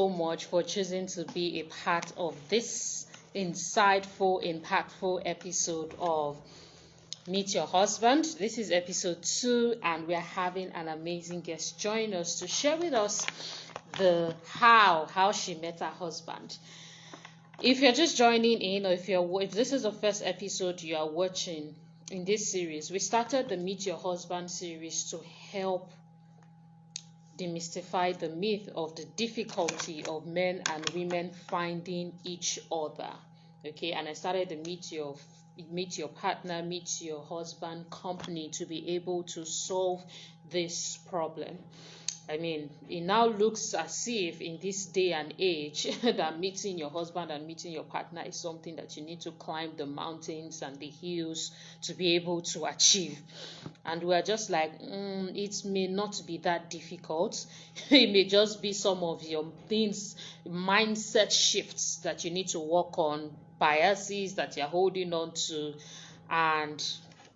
So much for choosing to be a part of this insightful, impactful episode of Meet Your Husband. This is episode 2, and we are having an amazing guest join us to share with us the how she met her husband. If you're just joining in, or if this is the first episode you are watching in this series, we started the Meet Your Husband series to help demystify the myth of the difficulty of men and women finding each other. Okay, and I started the meet your partner, meet your husband company to be able to solve this problem. I mean, it now looks as if in this day and age that meeting your husband and meeting your partner is something that you need to climb the mountains and the hills to be able to achieve. And we're just like, it may not be that difficult. It may just be some of your things, mindset shifts that you need to work on, biases that you're holding on to, and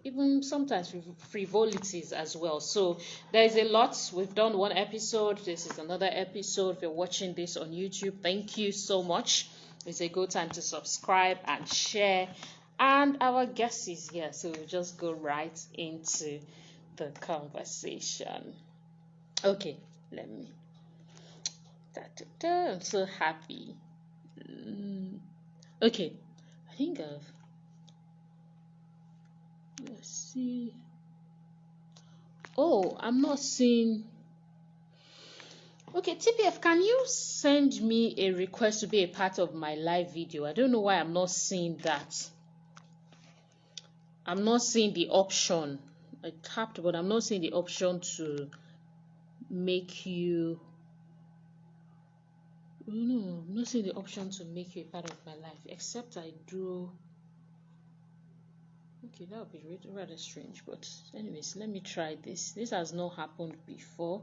even sometimes frivolities as well. So there's a lot. We've done one episode. This is another episode. If you're watching this on YouTube, thank you so much. It's a good time to subscribe and share. And our guest is here, so we'll just go right into the conversation. Okay, let me. I'm so happy. Okay, I think let's see. Oh, I'm not seeing. Okay, TPF, can you send me a request to be a part of my live video? I don't know why I'm not seeing that. I'm not seeing the option. I tapped, but I'm not seeing the option to make you. No, I'm not seeing the option to make you a part of my life, except I do. Okay, that would be rather strange, but anyways, let me try this. This has not happened before.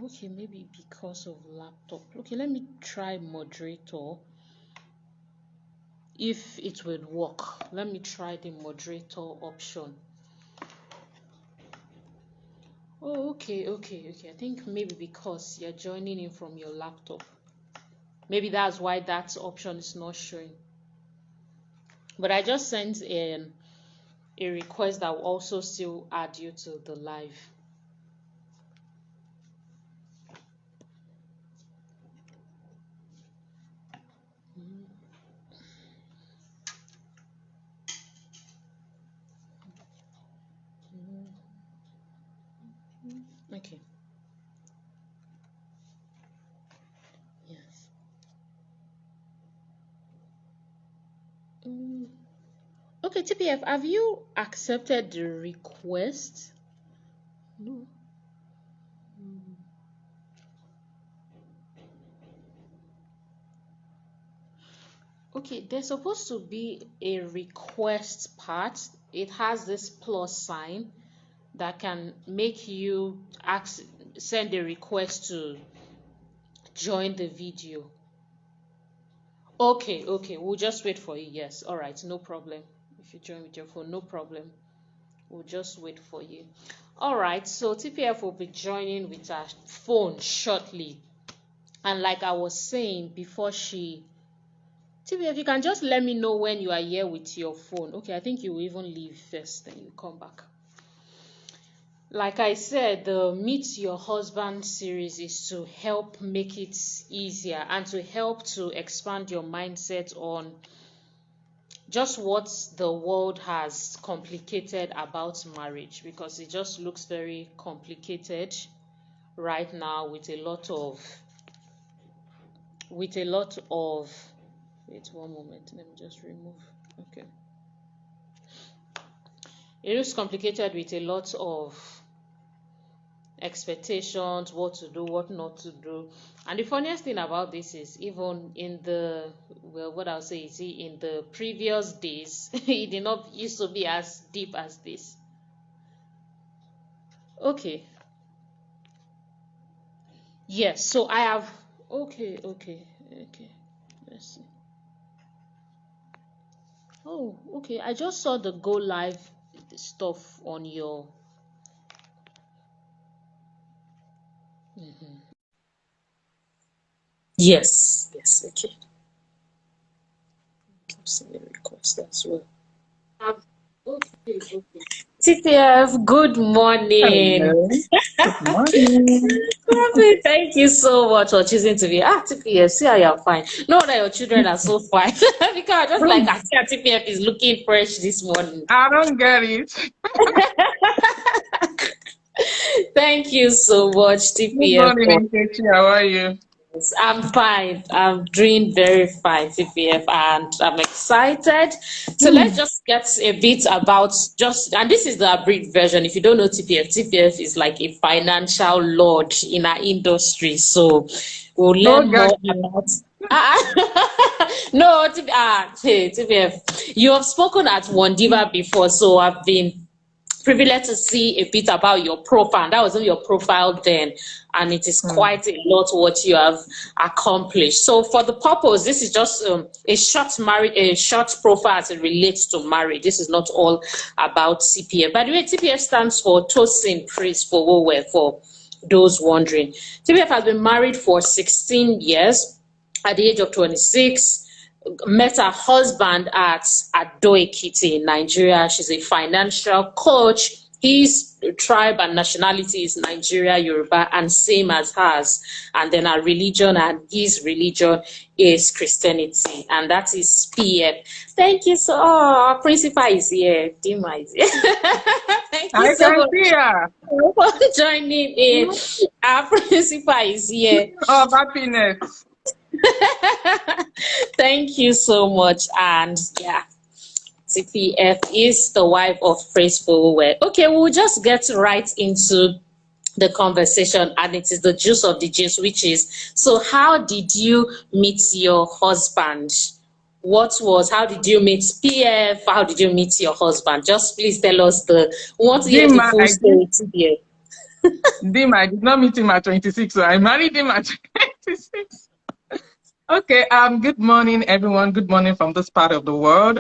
Okay, maybe because of laptop. Okay, let me try moderator. If it will work, let me try the moderator option. Oh, okay. I think maybe because you're joining in from your laptop. Maybe that's why that option is not showing. But I just sent a request that will also still add you to the live. Okay. Yes. Okay, TPF, have you accepted the request? No. Okay, there's supposed to be a request part. It has this plus sign that can make you send a request to join the video. Okay, we'll just wait for you. Yes, all right, no problem. If you join with your phone, no problem. We'll just wait for you. All right, so TPF will be joining with her phone shortly. And like I was saying before TPF, you can just let me know when you are here with your phone. Okay, I think you will even leave first, then you come back. Like I said, the Meet Your Husband series is to help make it easier and to help to expand your mindset on just what the world has complicated about marriage, because it just looks very complicated right now with a lot of wait, one moment, let me just remove. Okay, it looks complicated with a lot of expectations, what to do, what not to do. And the funniest thing about this is, even in the in the previous days, it did not used to be as deep as this. Okay, yes, so I have okay, let's see. Oh, okay, I just saw the go live stuff on your Yes. Yes. Okay. I'm sending a request as well. Okay. Okay. TPF, good morning. Hello. Good morning. Mommy, thank you so much for choosing to be TPF. See how you're fine. No that your children are so fine. Because I just like I see TPF is looking fresh this morning. I don't get it. Thank you so much, Good TPF. morning, Nkechi. How are you? I'm fine. I'm doing very fine, TPF, and I'm excited. So let's just get a bit about and this is the abridged version. If you don't know TPF, TPF is like a financial lord in our industry. So we'll No, learn got more you. about. No, hey, TPF, you have spoken at Wondiva before, so I've been privileged to see a bit about your profile. And that was on your profile then, and it is quite a lot what you have accomplished. So, for the purpose, this is just a short profile as it relates to marriage. This is not all about TPF. By the way, TPF stands for Tosin Praise Fowowe, for those wondering. TPF has been married for 16 years. At the age of 26, met her husband at Ado-Ekiti in Nigeria. She's a financial coach. His tribe and nationality is Nigeria, Yoruba, and same as hers. And then her religion and his religion is Christianity, and that is PF. Thank you so. Oh, our principal is here. Dima is here. Thank you I so can much see her. for joining in. Our principal is here. Oh, happiness. Thank you so much. And yeah, TPF is the wife of Praise Fowowe. Okay, we'll just get right into the conversation, and it is the juice of the juice, which is, so how did you meet your husband? How did you meet PF? How did you meet your husband? Just please tell us we want to hear the Dima, full story, TPF. I did not meet him at 26, so I married him at 26. Okay, good morning, everyone. Good morning from this part of the world.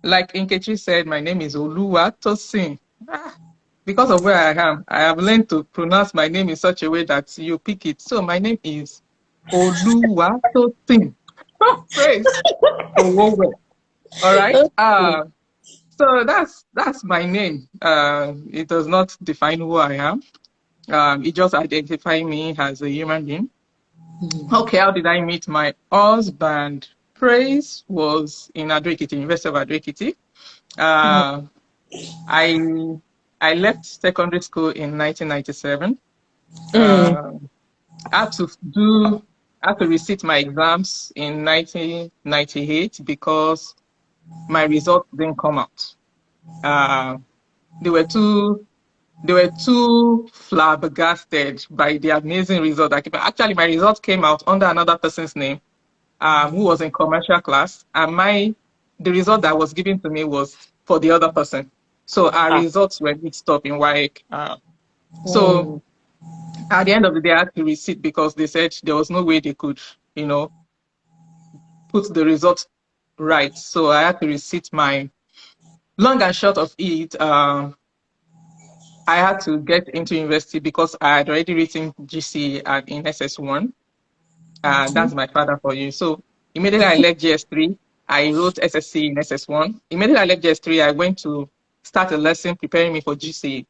Like Nkechi said, my name is Oluwa Tosin. Because of where I am, I have learned to pronounce my name in such a way that you pick it. So my name is Oluwa Tosin. Praise Fowowe. All right. Okay. So that's my name. It does not define who I am. It just identifies me as a human being. Okay, how did I meet my husband? Praise was in Ado-Ekiti, University of Ado-Ekiti. Uh, I left secondary school in 1997. Uh, I had to resit my exams in 1998 because my results didn't come out. They were too flabbergasted by the amazing result. Actually, my results came out under another person's name, who was in commercial class, and the result that was given to me was for the other person. So our results were mixed up in WAEC. So at the end of the day, I had to resit because they said there was no way they could, put the result right. So I had to resit my long and short of it. I had to get into university because I had already written GCE in SS1. That's my father for you. So immediately I left GS3, I wrote SSC in SS1. Immediately I left GS3, I went to start a lesson preparing me for GCE.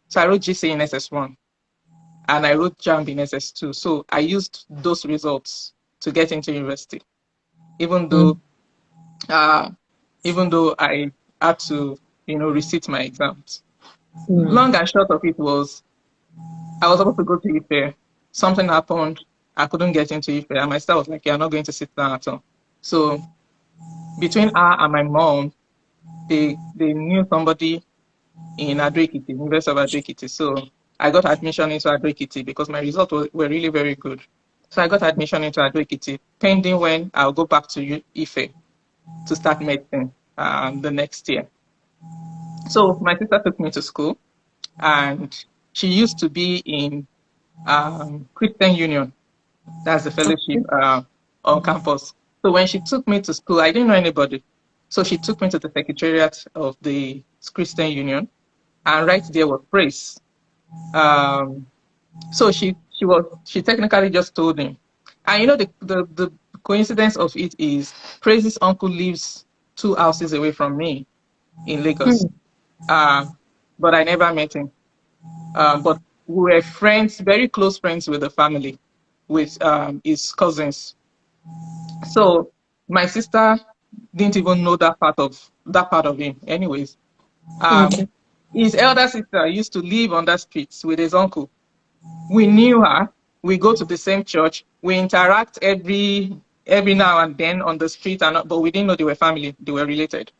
So I wrote GCE in SS1 and I wrote JAMB in SS2. So I used those results to get into university, even though I had to, resit my exams. Long and short of it was, I was supposed to go to Ife. Something happened. I couldn't get into Ife. And my sister was like, "You're not going to sit down at all." So between her and my mom, they knew somebody in Ado-Ekiti, University of Ado-Ekiti. So I got admission into Ado-Ekiti because my results were really very good. So I got admission into Ado-Ekiti, pending when I'll go back to Ife to start medicine the next year. So my sister took me to school, and she used to be in Christian Union. That's the fellowship on campus. So when she took me to school, I didn't know anybody. So she took me to the secretariat of the Christian Union, and right there was Praise. So she technically just told him, And the coincidence of it is Praise's uncle lives 2 houses away from me in Lagos. But I never met him. But we were friends, very close friends with the family, with his cousins. So my sister didn't even know that part of him. Anyways, Okay. his elder sister used to live on that street with his uncle. We knew her. We go to the same church. We interact every now and then on the street, but we didn't know they were family. They were related.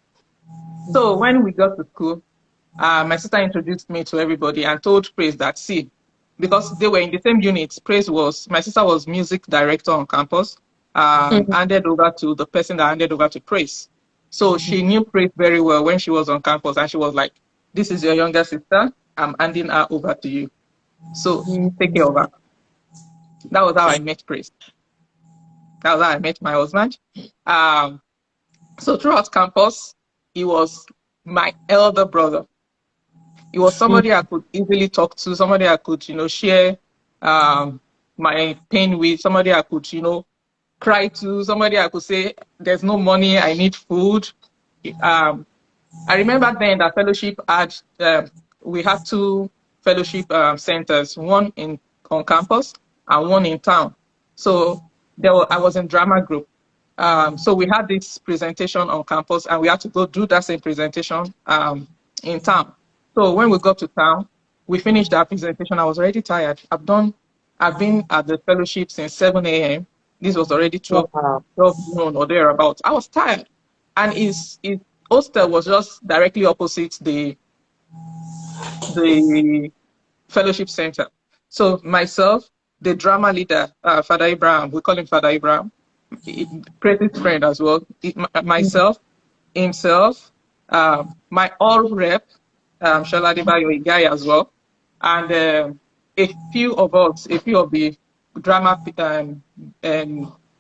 So when we got to school, my sister introduced me to everybody and told Praise that, see, because they were in the same unit, my sister was music director on campus, handed over to the person that handed over to Praise. So she knew Praise very well when she was on campus, and she was like, this is your younger sister. I'm handing her over to you. So take care of her. That was how I met Praise. That was how I met my husband. So throughout campus, he was my elder brother. He was somebody I could easily talk to, somebody I could, share my pain with, somebody I could, cry to, somebody I could say, there's no money, I need food. I remember then that fellowship we had 2 fellowship centers, one on campus and one in town. So I was in drama group. So we had this presentation on campus and we had to go do that same presentation in town. So when we got to town, we finished that presentation. I was already tired. I've been at the fellowship since 7 a.m. This was already 12 noon or thereabouts. I was tired. And his hostel was just directly opposite the fellowship center. So myself, the drama leader, Father Abraham, we call him Father Abraham, Praise's friend as well, myself, himself, my all rep, Shola Adebayo, guy as well, and a few of the drama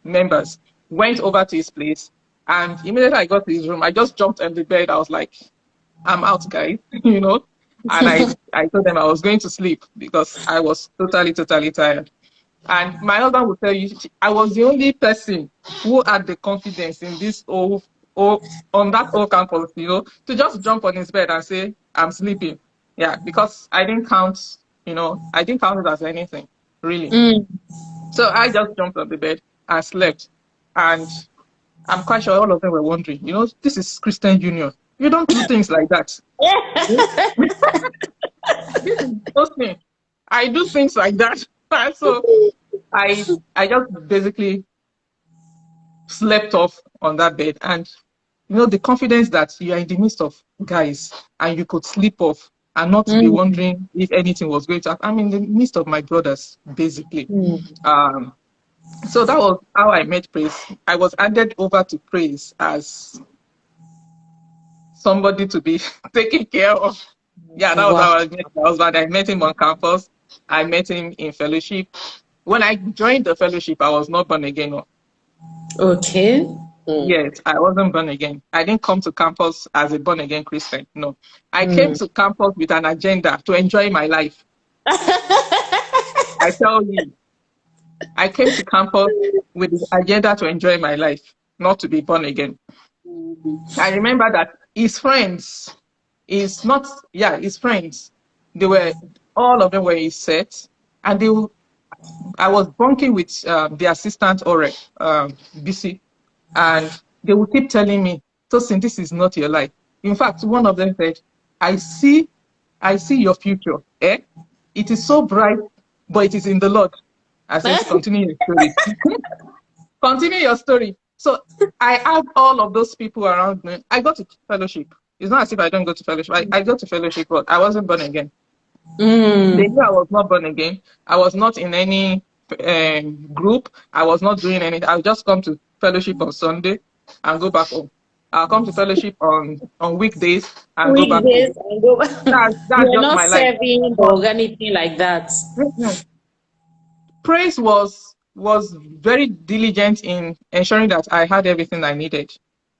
members went over to his place, and immediately I got to his room, I just jumped on the bed. I was like, I'm out, guys, and I told them I was going to sleep because I was totally tired. And my husband will tell you, I was the only person who had the confidence in this on that whole campus, to just jump on his bed and say, I'm sleeping. Yeah, because I didn't count it as anything, really. So I just jumped on the bed and slept. And I'm quite sure all of them were wondering, this is Christian Union. You don't do things like that. This is Tosin. I do things like that. So I just basically slept off on that bed, and the confidence that you are in the midst of guys and you could sleep off and not be wondering if anything was going to happen. I'm in the midst of my brothers, basically. So that was how I met Praise. I was handed over to Praise as somebody to be taken care of. Yeah, that was how I met my husband. I met him on campus. I met him in fellowship. When I joined the fellowship, I was not born again. Okay. Yes, I wasn't born again. I didn't come to campus as a born again Christian. No, I came to campus with an agenda to enjoy my life. I tell you, I came to campus with the agenda to enjoy my life, not to be born again. I remember that his friends, his friends, all of them were his set, and I was bunking with the assistant Ore, BC, and they would keep telling me, Tosin, this is not your life. In fact, one of them said, I see your future. It is so bright, but it is in the Lord. I said, continue your story. Continue your story. So I have all of those people around me. I got to fellowship. It's not as if I don't go to fellowship. I got to fellowship, but I wasn't born again. They knew I was not born again. I was not in any group. I was not doing anything. I would just come to fellowship on Sunday and go back home. I'll come to fellowship on weekdays and go back home. That's You're just not my life. serving or anything like that. Praise was very diligent in ensuring that I had everything I needed.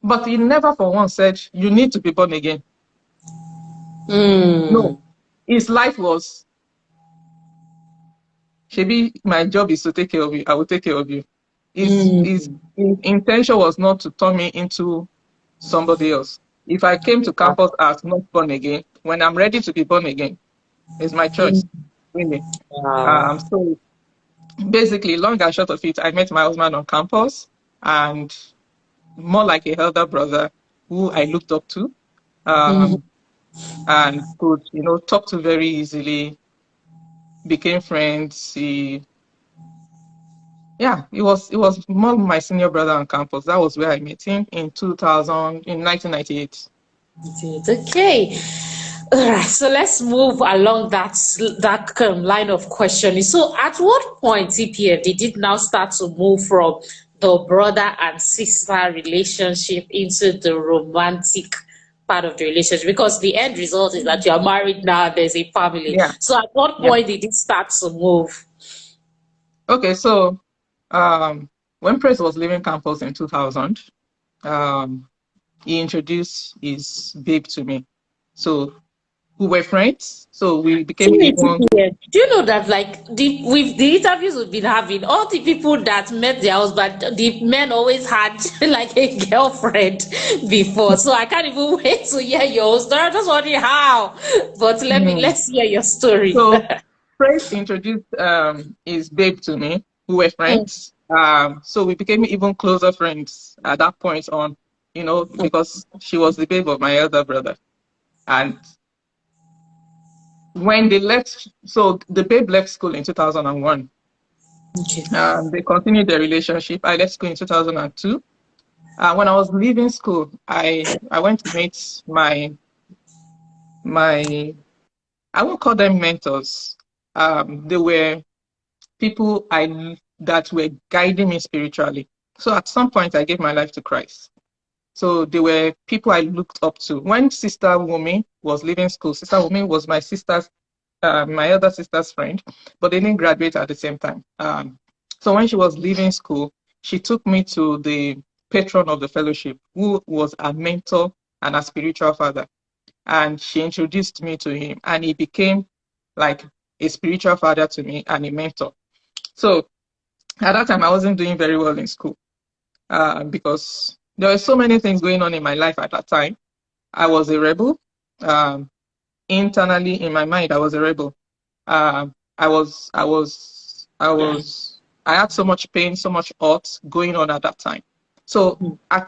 But he never for once said, you need to be born again. No. His life was, Shebi, my job is to take care of you. I will take care of you. His intention was not to turn me into somebody else. If I came to campus as not born again, when I'm ready to be born again, it's my choice, really. Wow. So basically, long and short of it, I met my husband on campus, and more like a elder brother who I looked up to, um, and could, talk to very easily, became friends. He was more my senior brother on campus. That was where I met him in 1998. Okay. All right. So let's move along that line of questioning. So, at what point, TPF, did it now start to move from the brother and sister relationship into the romantic part of the relationship? Because the end result is that you are married now. There's a family. Yeah, So, at what yeah. point did it start to move? Okay, so when Praise was leaving campus in 2000, um, he introduced his babe to me. So we were friends. So we became even. Do you know that, like, with the interviews we've been having, all the people that met their husband, the men always had like a girlfriend before. So I can't even wait to hear your story. I'm just wondering how. But Hmm. let's hear your story. So Praise introduced his babe to me. We were friends. So we became even closer friends at that point on, because she was the babe of my elder brother. And when they left, so the babe left school in 2001. Okay. They continued their relationship. I left school in 2002. When I was leaving school, I went to meet my I won't call them mentors. They were people that were guiding me spiritually. So at some point, I gave my life to Christ. So they were people I looked up to. When Sister Wumi was leaving school, Sister Wumi was my elder sister's friend, but they didn't graduate at the same time. So when she was leaving school, she took me to the patron of the fellowship, who was a mentor and a spiritual father. And she introduced me to him, and he became like a spiritual father to me and a mentor. So at that time, I wasn't doing very well in school because there were so many things going on in my life at that time. I was a rebel. Um, Internally, in my mind, I was a rebel. I had so much pain, so much hurt going on at that time. So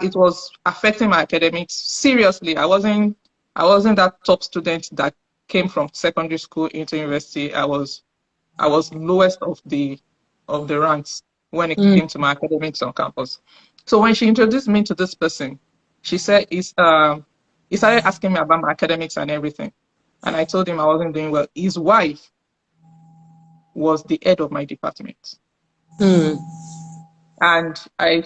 it was affecting my academics seriously. I wasn't that top student that came from secondary school into university. I was lowest of the ranks when it came to my academics on campus. So when she introduced me to this person, she said, he started asking me about my academics and everything. And I told him I wasn't doing well. His wife was the head of my department. And I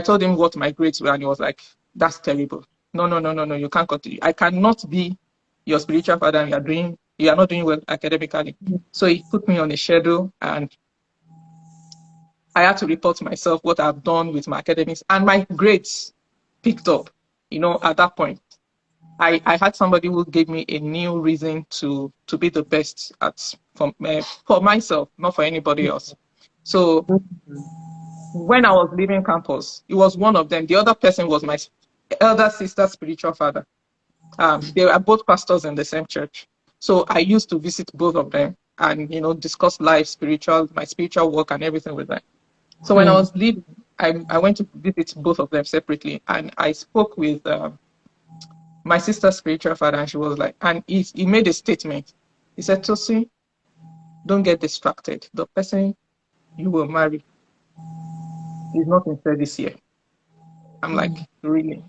told him what my grades were, and he was like, that's terrible. No, no, no, no, no, you can't continue. I cannot be your spiritual father and you are not doing well academically. So he put me on a schedule, and I had to report myself what I've done with my academics, and my grades picked up, at that point. I had somebody who gave me a new reason to be the best for myself, not for anybody else. So when I was leaving campus, it was one of them. The other person was my elder sister's spiritual father. They were both pastors in the same church. So I used to visit both of them and, discuss life, my spiritual work and everything with them. So when I was leaving, I went to visit both of them separately, and I spoke with my sister's spiritual father, and she was like, and he made a statement. He said, Tosin, don't get distracted. The person you will marry is not in service here. I'm like, really?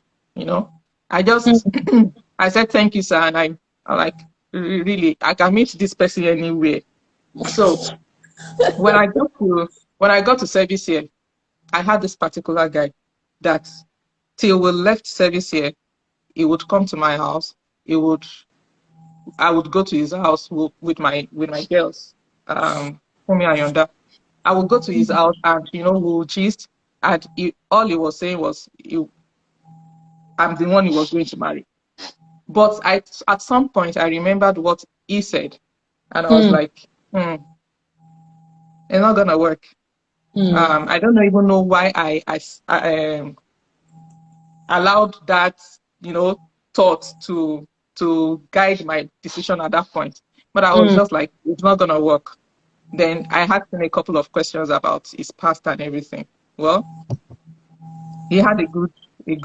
I just, I said, thank you, sir. And I'm like, really, I can meet this person anywhere. So when I got to service here, I had this particular guy that till we left service here, he would come to my house. I would go to his house with my girls, Fumi and Yonda. I would go to his house, and we would gist, and all he was saying was, I'm the one he was going to marry. But at some point, I remembered what he said, and I was like, it's not gonna work. I don't even know why I allowed that, thought to guide my decision at that point. But I was just like, it's not gonna work. Then I had him a couple of questions about his past and everything. Well, he had a good. He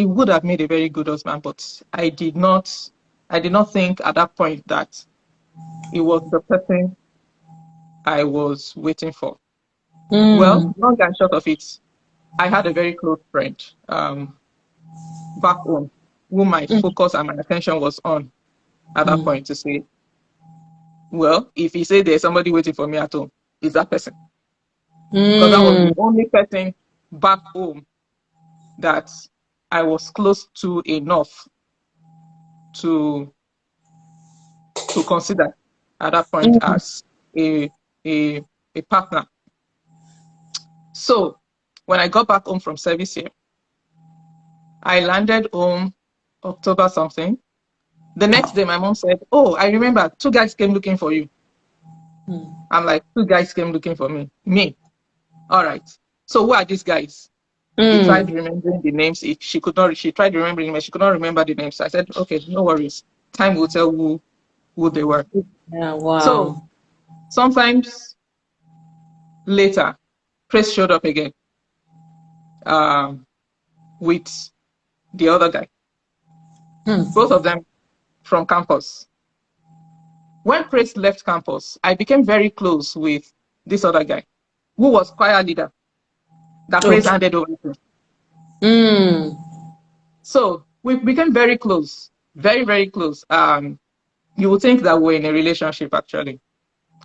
would have made a very good husband, but I did not think at that point that it was the person I was waiting for. Well, long and short of it, I had a very close friend back home who my focus and my attention was on at that point to say, well, if he said there's somebody waiting for me at home, it's that person. Because that was the only person back home that I was close to enough to consider at that point as a partner. So when I got back home from service here, I landed home October something. The next day, my mom said, oh, I remember 2 guys came looking for you. I'm like, 2 guys came looking for me. Me. All right. So who are these guys? He tried remembering the names. She tried remembering them. She could not remember the names. I said, okay, no worries. Time will tell who they were. Yeah, wow. So sometimes later, Chris showed up again with the other guy. Both of them from campus. When Chris left campus, I became very close with this other guy who was choir leader that Chris handed over to. So we became very close, very, very close. You would think that we're in a relationship actually,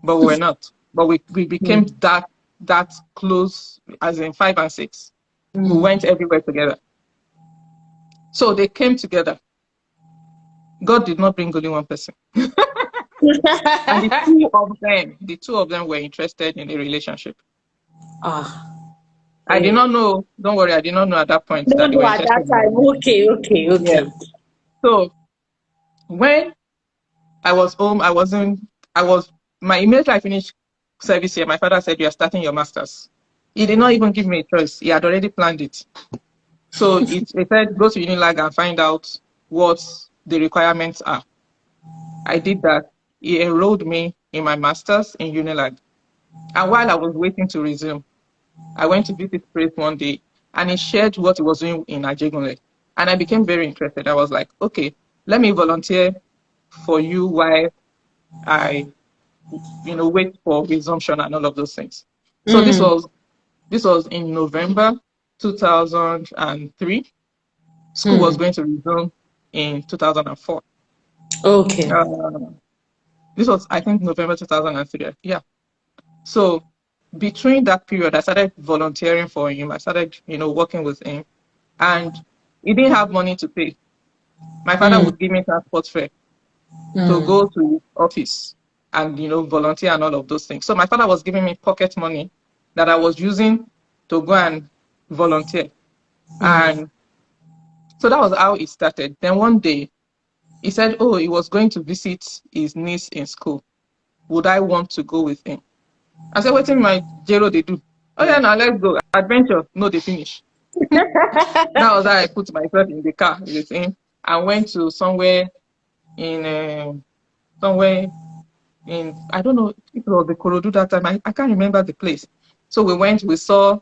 but we're not. But we became that close, as in 5 and 6. We went everywhere together. So they came together. God did not bring only one person. And the two of them were interested in a relationship. I did not know. Don't worry, I did not know at that point that they were interested. At that time. Okay. Yeah. So when I was home, immediately I finished service here, my father said, you are starting your master's. He did not even give me a choice. He had already planned it. So he said, go to Unilag and find out what the requirements are. I did that. He enrolled me in my master's in Unilag. And while I was waiting to resume, I went to visit Praise one day and he shared what he was doing in SAGENEL. And I became very interested. I was like, okay, let me volunteer for you while I, wait for resumption and all of those things. So this was in November 2003. School was going to resume in 2004. Okay. This was, I think, November 2003. Yeah. So between that period, I started volunteering for him. I started, working with him. And he didn't have money to pay. My father would give me transport fare to go to his office and, volunteer and all of those things. So my father was giving me pocket money that I was using to go and volunteer. And so that was how it started. Then one day, he said, oh, he was going to visit his niece in school. Would I want to go with him? I said, what in my Jero they do? Oh yeah, now let's go. Adventure, no, they finish. That was how I put myself in the car with him. I went to somewhere in, I don't know if it was the Korodu that time. I can't remember the place. So we went, we saw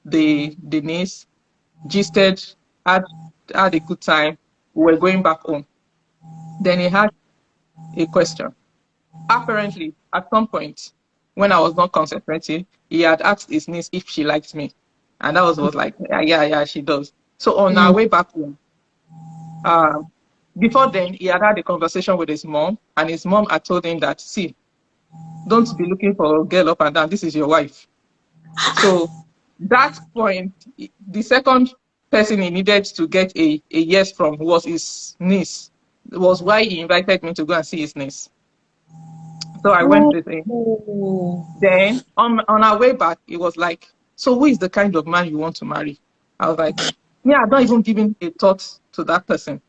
the niece, gisted, had a good time. We were going back home. Then he had a question. Apparently, at some point, when I was not concentrating, he had asked his niece if she liked me. And that was like, yeah, she does. So on our way back home, before then, he had a conversation with his mom, and his mom had told him that, see, don't be looking for a girl up and down. This is your wife. So that point, the second person he needed to get a yes from was his niece. It was why he invited me to go and see his niece. So I went with him. Then on our way back, it was like, so who is the kind of man you want to marry? I was like, yeah, I'm not even giving a thought to that person,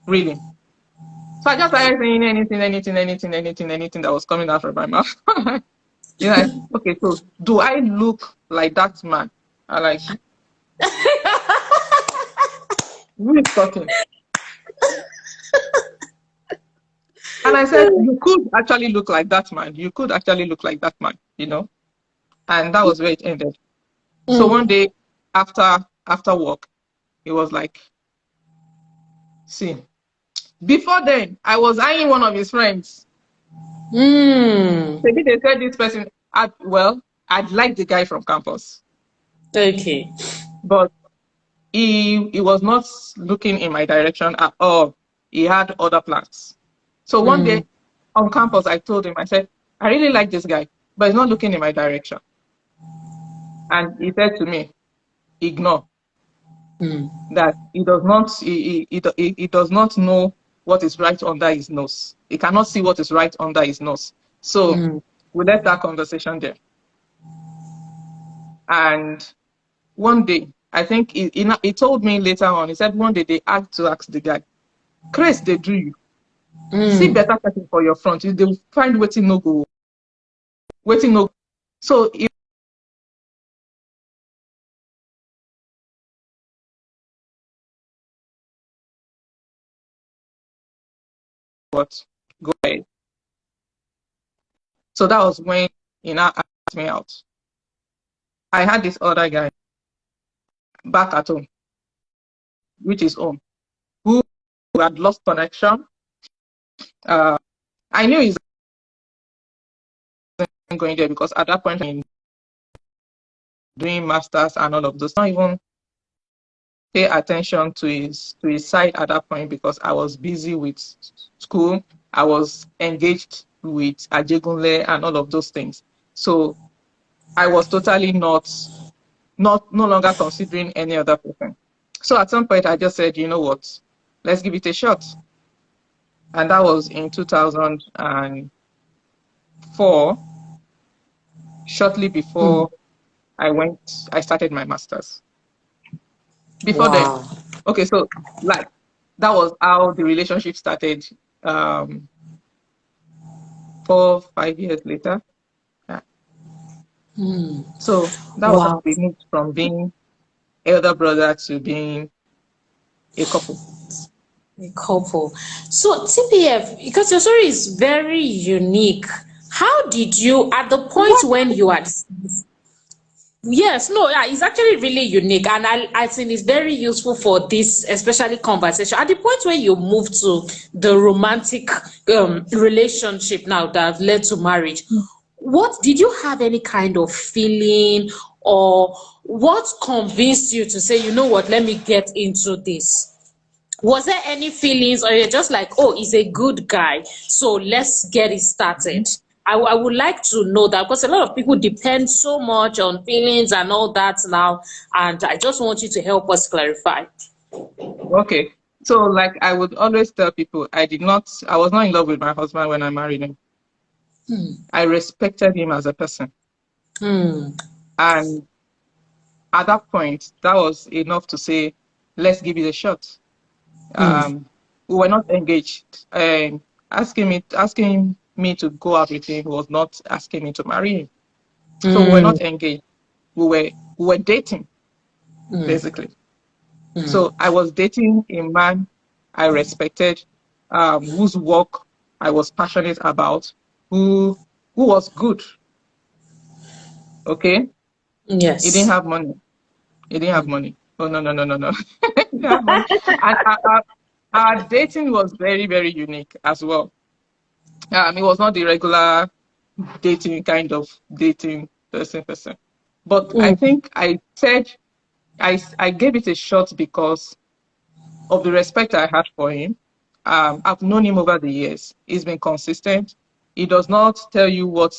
really. So I just started saying anything that was coming out of my mouth. You're like, okay, so do I look like that man? I'm like, who is talking? And I said, you could actually look like that man. You could actually look like that man, you know? And that was where it ended. So one day after work, it was like, see, before then, I was eyeing one of his friends. Maybe they said this person, I'd like the guy from campus. Okay. But he was not looking in my direction at all. He had other plans. So one day on campus, I told him, I said, I really like this guy, but he's not looking in my direction. And he said to me, ignore. That he does not know what is right under his nose. He cannot see what is right under his nose. So we left that conversation there. And one day, I think he told me later on, he said one day they had to ask the guy, Chris, they do you. See better person for your front. They will find waiting no go. Waiting no. So if what, go ahead. So that was when he now asked me out. I had this other guy back at home, which is home, who had lost connection. I knew he's going there because at that point in doing masters and all of those, not even pay attention to his side at that point because I was busy with school. I was engaged with Ajegunle and all of those things. So I was totally no longer considering any other person. So at some point I just said, you know what, let's give it a shot. And that was in 2004, shortly before I started my masters. Before then, okay, so like that was how the relationship started. 4-5 years later. Yeah. So that was how we moved from being elder brother to being a couple. So TPF, because your story is very unique, how did you, at the point when you had, it's actually really unique, and I think it's very useful for this, especially conversation. At the point where you moved to the romantic relationship now that led to marriage, what did you have any kind of feeling, or what convinced you to say, you know what, let me get into this? Was there any feelings, or you're just like, oh, he's a good guy, so let's get it started? I would like to know that, because a lot of people depend so much on feelings and all that now, and I just want you to help us clarify. Okay, so like I would always tell people, I was not in love with my husband when I married him. I respected him as a person. And at that point, that was enough to say, let's give it a shot. We were not engaged. Asking me to go out with him was not asking me to marry him. So we were not engaged. We were dating, basically. So I was dating a man I respected, whose work I was passionate about, who was good. Okay? Yes. He didn't have money. Oh, no. He didn't have money. And our dating was very, very unique as well. It was not the regular dating kind of dating person. But I think I said I gave it a shot because of the respect I had for him. I've known him over the years. He's been consistent. He does not tell you what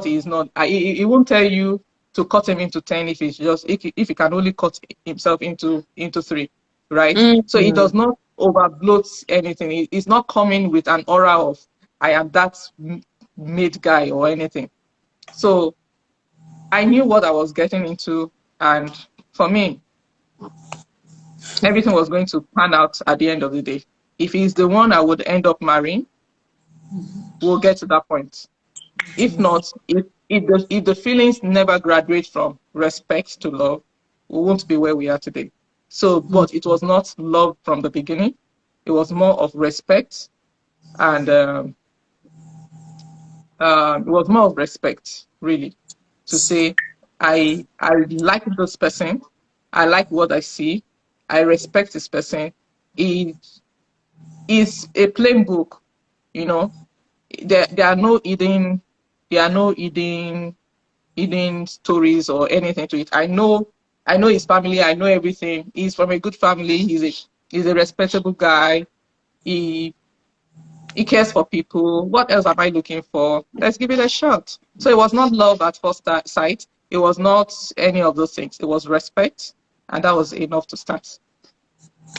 he is not. He won't tell you to cut him into 10 if he can only cut himself into 3, right? So he does not overbloat anything. He's not coming with an aura of I am that made guy or anything. So I knew what I was getting into, and for me, everything was going to pan out at the end of the day. If he's the one I would end up marrying, we'll get to that point. If not, if the feelings never graduate from respect to love, we won't be where we are today. So, but it was not love from the beginning. It was more of respect, and it was more of respect, really, to say, I like this person, I like what I see, I respect this person. It is a plain book, you know. There are no hidden stories or anything to it. I know his family, I know everything. He's from a good family, he's a respectable guy. He cares for people. What else am I looking for? Let's give it a shot. So it was not love at first sight. It was not any of those things. It was respect, and that was enough to start.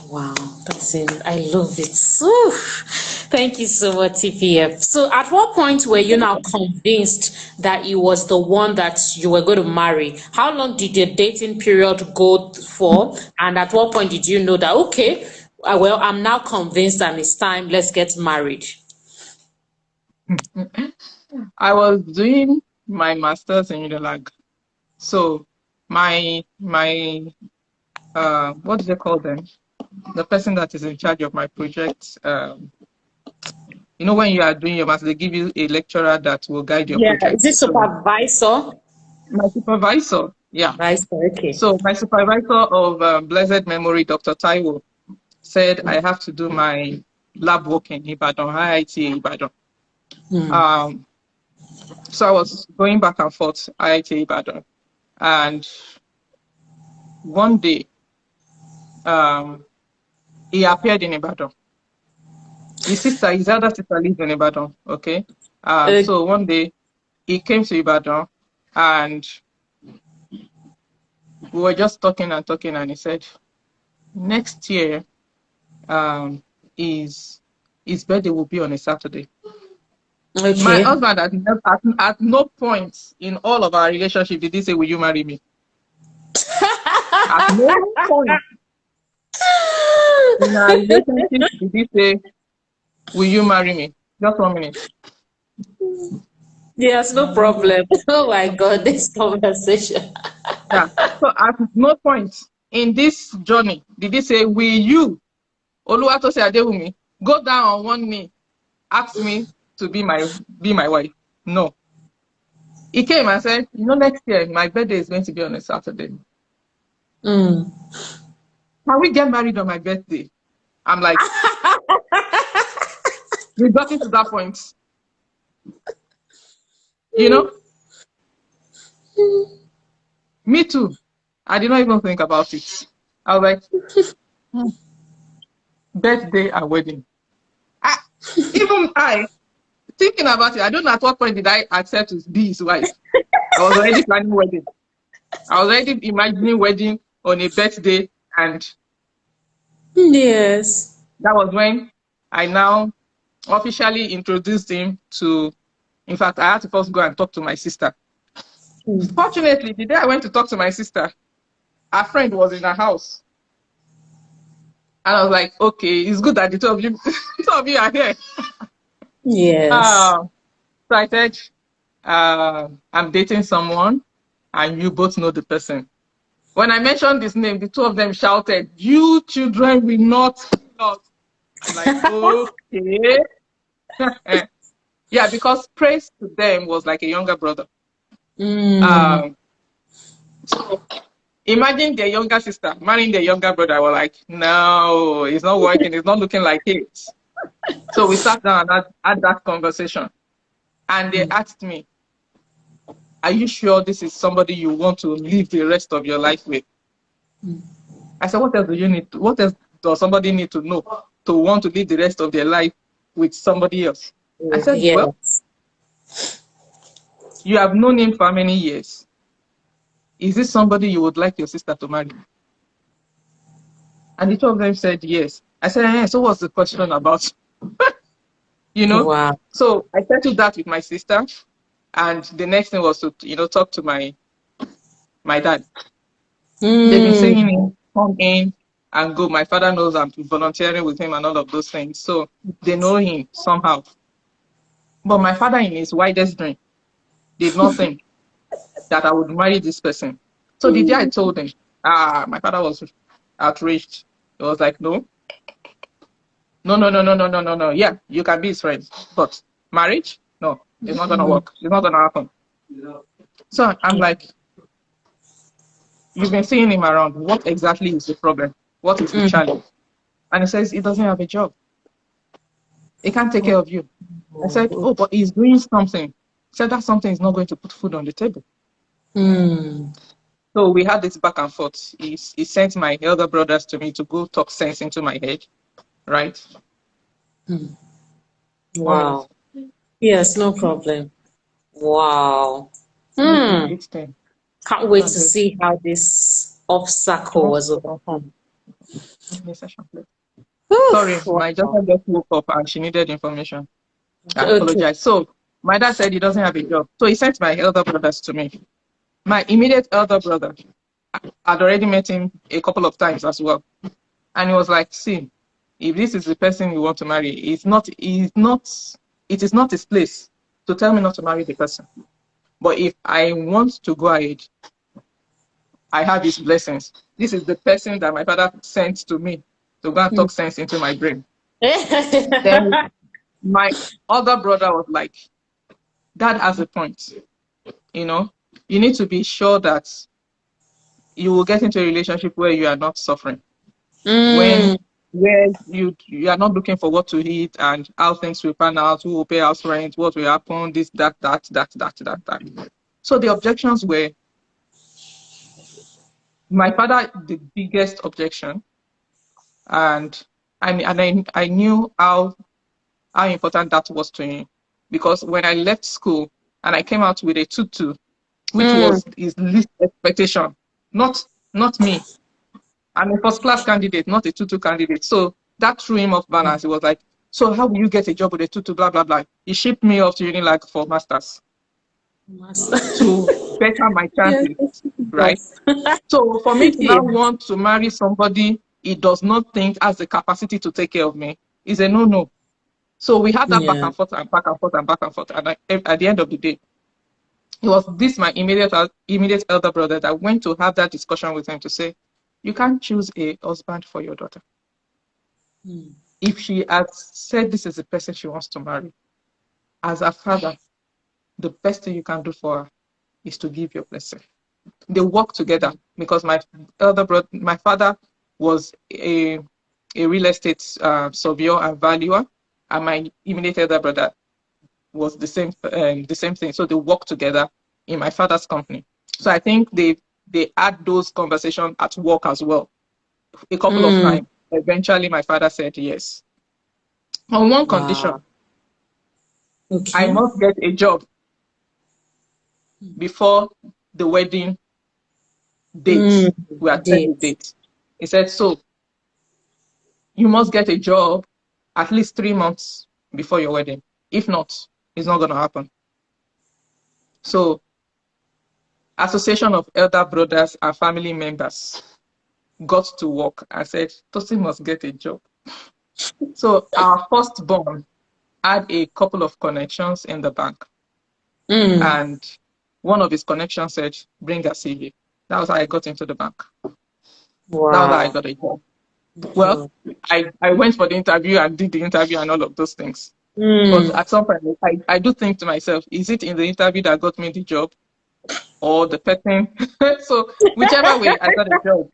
Wow, that's it. I love it. Whew. Thank you so much, TPF. So, at what point were you now convinced that he was the one that you were going to marry? How long did your dating period go for? And at what point did you know that, okay, well, I'm now convinced and it's time, let's get married? I was doing my master's in Unilag. So my what do they call them? The person that is in charge of my project, you know, when you are doing your master, they give you a lecturer that will guide your Yeah, project. is it So supervisor? my supervisor, yeah. Supervisor, okay. So my supervisor of blessed memory, Dr. Taiwo, said I have to do my lab work in Ibadan, IIT Ibadan. So I was going back and forth, IIT Ibadan. And one day, he appeared in Ibadan. His other sister lives in Ibadan, okay? So one day, he came to Ibadan, and we were just talking, and he said, next year, his birthday will be on a Saturday. Okay. My husband, at no point in all of our relationship did he say, will you marry me? At no point in our relationship did he say, will you marry me? Just 1 minute. Yes, no problem. Oh my God, this conversation. Yeah. So at no point in this journey did he say, will you, Oluwatosin Adewumi, go down on one knee, ask me to be my wife? No. He came and said, you know, next year my birthday is going to be on a Saturday. Can we get married on my birthday? I'm like, we got into that point. You know? Me too. I did not even think about it. I was like, birthday and wedding. Even I, thinking about it, I don't know at what point did I accept to be his wife. I was already planning wedding. I was already imagining wedding on a birthday, and yes, that was when I now officially introduced him to, in fact, I had to first go and talk to my sister. Fortunately, the day I went to talk to my sister, her friend was in her house. And I was like, okay, it's good that the two of you are here. yes. So I said, I'm dating someone, and you both know the person. When I mentioned this name, the two of them shouted, you children will not kill us. I'm like, okay. Yeah, because praise to them was like a younger brother. So imagine their younger sister marrying their younger brother. I was like, no, it's not working. It's not looking like it. So we sat down and had that conversation. And they asked me, are you sure this is somebody you want to live the rest of your life with? I said, what else do you need? What else does somebody need to know to want to live the rest of their life with somebody else? I said, yes. Well, you have known him for many years. Is this somebody you would like your sister to marry? And the two of them said yes. I said, so what's the question about? You know? Wow. So I settled that with my sister. And the next thing was to, talk to my dad. They've been saying, come in and go. My father knows I'm volunteering with him and all of those things. So they know him somehow. But my father, in his widest dream, did not think that I would marry this person. So the day I told him, my father was outraged. He was like, no, no, no, no, no, no, no, no, no. Yeah, you can be his friend, but marriage, no, it's not gonna work. It's not gonna happen. So I'm like, you've been seeing him around. What exactly is the problem? What is the challenge? And he says he doesn't have a job. He can't take care of you. I said, oh, but he's doing something. He said that something is not going to put food on the table. So we had this back and forth. He sent my elder brothers to me to go talk sense into my head, right? Wow. Yes, no problem. Wow. It's 10. Can't wait to see how this obstacle was overcome. Sorry, my daughter just woke up and she needed information. I apologize. So my dad said he doesn't have a job. So he sent my elder brothers to me. My immediate elder brother, I'd already met him a couple of times as well. And he was like, see, if this is the person you want to marry, it is not his place to tell me not to marry the person. But if I want to go ahead, I have his blessings. This is the person that my father sent to me to go and talk sense into my brain. Then my other brother was like, Dad has a point. You know, you need to be sure that you will get into a relationship where you are not suffering. Where you are not looking for what to eat and how things will pan out, who will pay house rent, what will happen, this, that. So the objections were, my father, the biggest objection, and I knew how important that was to him, because when I left school and I came out with a tutu, which was his least expectation, not me. I'm a first class candidate, not a tutu candidate. So that threw him off balance. He was like, so how will you get a job with a tutu, blah, blah, blah. He shipped me off to Unilag for masters to better my chances, right? So for me to now want to marry somebody he does not think has the capacity to take care of me is a no-no. So we had that back and forth and back and forth and back and forth. And at the end of the day, it was this my immediate elder brother that went to have that discussion with him to say, you can't choose a husband for your daughter. If she has said this is the person she wants to marry, as a father, the best thing you can do for her is to give your blessing. They work together, because my father was a real estate surveyor and valuer, and my immediate elder brother was the same thing. So they work together in my father's company. So I think they had those conversations at work as well. A couple of times. Eventually my father said yes. On one condition. I must get a job before the wedding date. We had set the date. He said, so you must get a job at least 3 months before your wedding. If not, it's not going to happen. So Association of Elder Brothers and Family Members got to work and said, Tosin must get a job. So our firstborn had a couple of connections in the bank. And one of his connections said, bring a CV. That was how I got into the bank. Wow. That was how I got a job. Well, I went for the interview and did the interview and all of those things. But at some point, I do think to myself, is it in the interview that got me the job or the person? So whichever way, I got a job.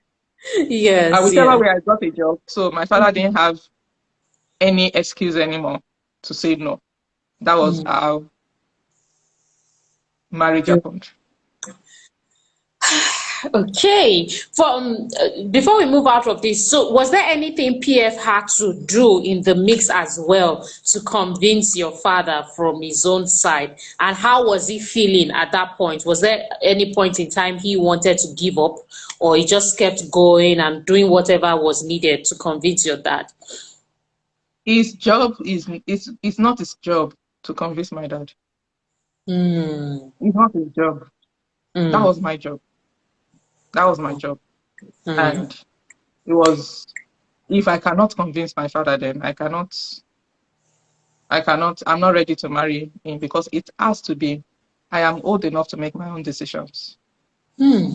Yes. Whichever way I got a job. So my father didn't have any excuse anymore to say no. That was how marriage happened. Okay. Before we move out of this, so was there anything PF had to do in the mix as well to convince your father from his own side? And how was he feeling at that point? Was there any point in time he wanted to give up, or he just kept going and doing whatever was needed to convince your dad? His job it's not his job to convince my dad. It's not his job. That was my job. That was my job. And it was, if I cannot convince my father, then I'm not ready to marry him, because it has to be I am old enough to make my own decisions. Hmm.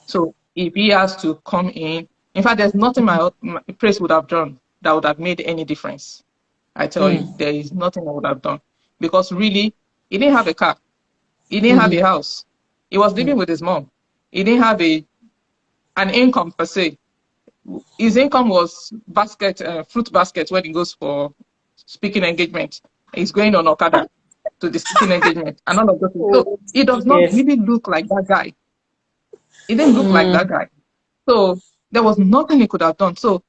So if he has to come in fact, there's nothing my Praise would have done that would have made any difference. I tell you, Hmm. there is nothing I would have done. Because really, he didn't have a car. He didn't have Hmm. a house. He was living with his mom. He didn't have an income per se. His income was fruit basket when he goes for speaking engagement. He's going on Okada to the speaking engagement and all of those things. So Oh, he does not yes. really look like that guy. He didn't look like Hmm. that guy. So there was nothing he could have done. So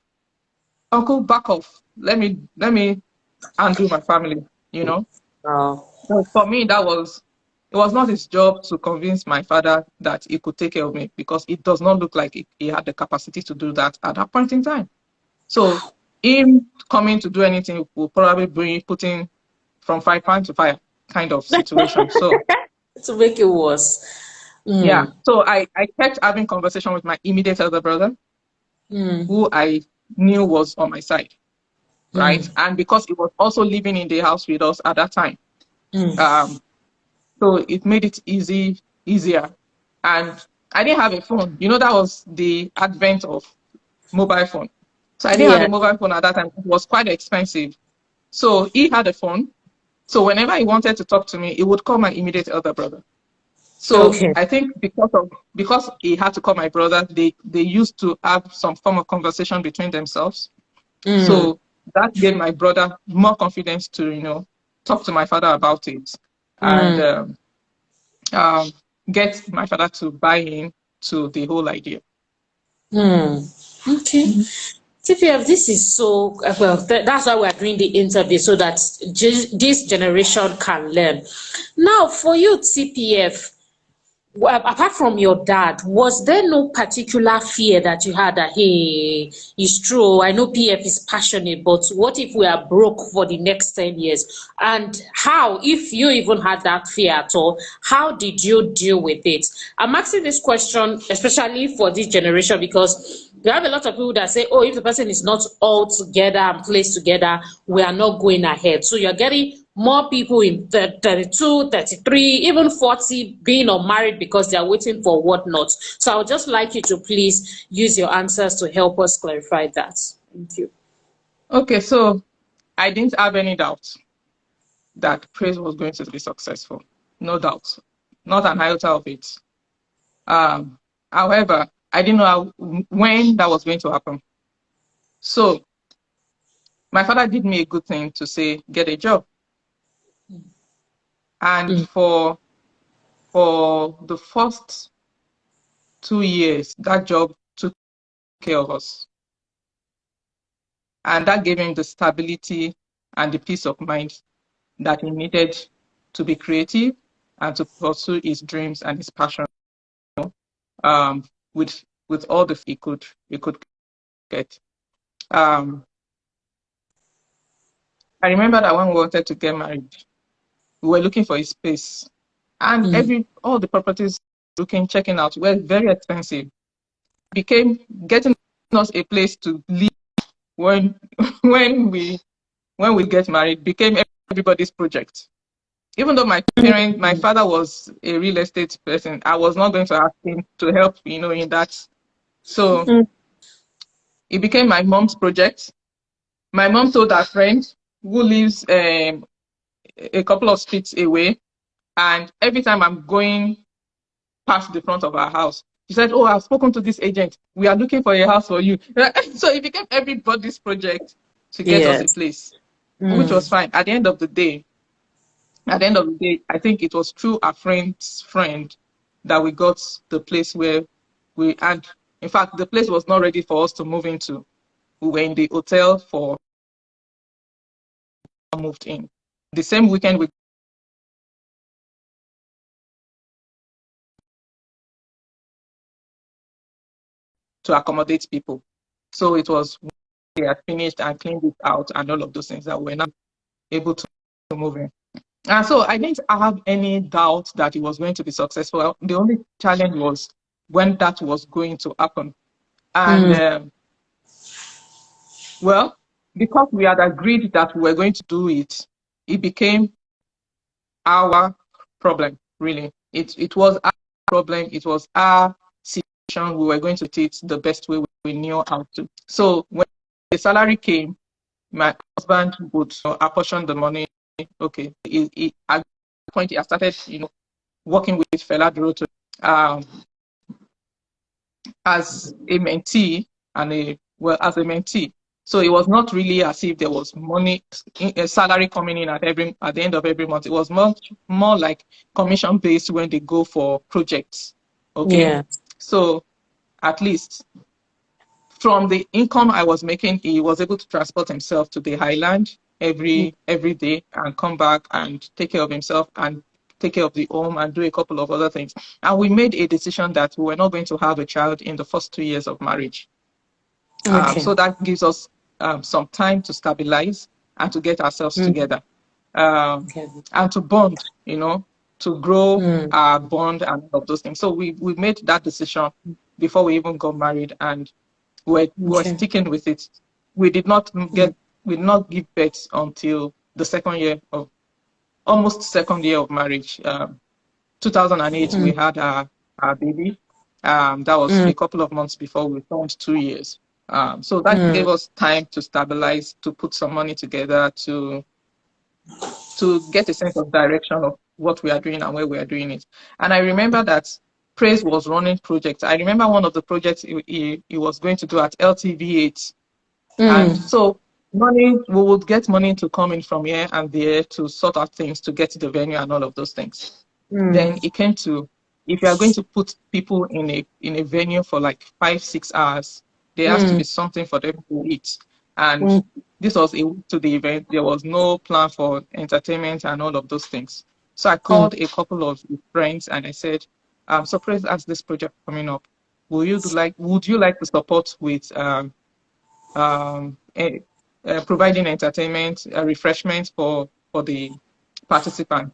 uncle, back off. Let me handle my family, you know. Oh. So for me, it was not his job to convince my father that he could take care of me because it does not look like he had the capacity to do that at that point in time. So him coming to do anything will probably bring putting from fire pan to fire kind of situation. So To make it worse. yeah. Hmm. So I kept having conversation with my immediate elder brother, Hmm. who I knew was on my side, Hmm. right? And because he was also living in the house with us at that time. Hmm. Um, so it made it easier. And I didn't have a phone. You know, that was the advent of mobile phone. So I didn't have Yeah. a mobile phone at that time. It was quite expensive. So he had a phone. So whenever he wanted to talk to me, he would call my immediate elder brother. So Okay. I think because he had to call my brother, they used to have some form of conversation between themselves. Hmm. So that gave my brother more confidence to, talk to my father about it and Hmm. um, get my father to buy in to the whole idea. Hmm. Okay. Mhm. TPF, this is so well. That's why we're doing the interview so that this generation can learn. Now, for you, TPF, well, apart from your dad, was there no particular fear that you had that, hey, it's true, I know PF is passionate, but what if we are broke for the next 10 years? And how, if you even had that fear at all, how did you deal with it? I'm asking this question especially for this generation because you have a lot of people that say, oh, if the person is not all together and placed together, we are not going ahead. So you're getting more people in 32, 33, even 40 being unmarried because they are waiting for whatnot. So I would just like you to please use your answers to help us clarify that. Thank you. Okay, so I didn't have any doubt that Praise was going to be successful. No doubt. Not an iota of it. Um, However, I didn't know when that was going to happen. So my father did me a good thing to say, get a job. And Mm, for the first 2 years, that job took care of us. And that gave him the stability and the peace of mind that he needed to be creative and to pursue his dreams and his passion um, with all the he could get. Um, I remember that when we wanted to get married, we were looking for a space, and mm, all the properties checking out were very expensive. Became getting us a place to live when when we when we get married became everybody's project. Even though my father was a real estate person, I was not going to ask him to help, in that. So mm, it became my mom's project. My mom told her friend who lives a couple of streets away, and every time I'm going past the front of our house, she said, "Oh, I've spoken to this agent. We are looking for a house for you." So it became everybody's project to get us a yes. place, which was Mm, fine. At the end of the day, I think it was through a friend's friend that we got the place where and in fact, the place was not ready for us to move into. We were in the hotel for moved in. The same weekend we to accommodate people. So it was they had finished and cleaned it out and all of those things that we were not able to move in. And so I didn't have any doubt that it was going to be successful. The only challenge was when that was going to happen. And mm, well, because we had agreed that we were going to do it, it became our problem. really. It was our problem. It was our situation. We were going to take it the best way we knew how to. So when the salary came, my husband would apportion the money. Okay, at that point, I started, working with Fela Duro as a mentee and as a mentee. So it was not really as if there was money, a salary coming in at the end of every month. It was much more like commission based when they go for projects. Okay, Yeah. so at least from the income I was making, he was able to transport himself to the highland every day and come back and take care of himself and take care of the home and do a couple of other things. And we made a decision that we were not going to have a child in the first 2 years of marriage. Okay. So that gives us some time to stabilize and to get ourselves together, Okay. and to bond, to grow Mm. our bond and all of those things. So we made that decision before we even got married, and we're Okay. sticking with it. We did not Mm. give birth until the almost second year of marriage. 2008, we Mm. had our baby. That was Mm. a couple of months before we turned 2 years. So that Mm. gave us time to stabilize, to put some money together, to get a sense of direction of what we are doing and where we are doing it. And I remember that Praise was running projects. I remember one of the projects he was going to do at LTV8. And Mm. so we would get money to come in from here and there to sort out things, to get to the venue and all of those things. Then Mm. it came to, if you are going to put people in a venue for like 5-6 hours, there has to Mm. be something for them to eat. And Mm. this was a week to the event. There was no plan for entertainment and all of those things. So I Mm. called a couple of friends and I said, so Praise has this project coming up. Would you like to support with um, providing entertainment, refreshment for the participants?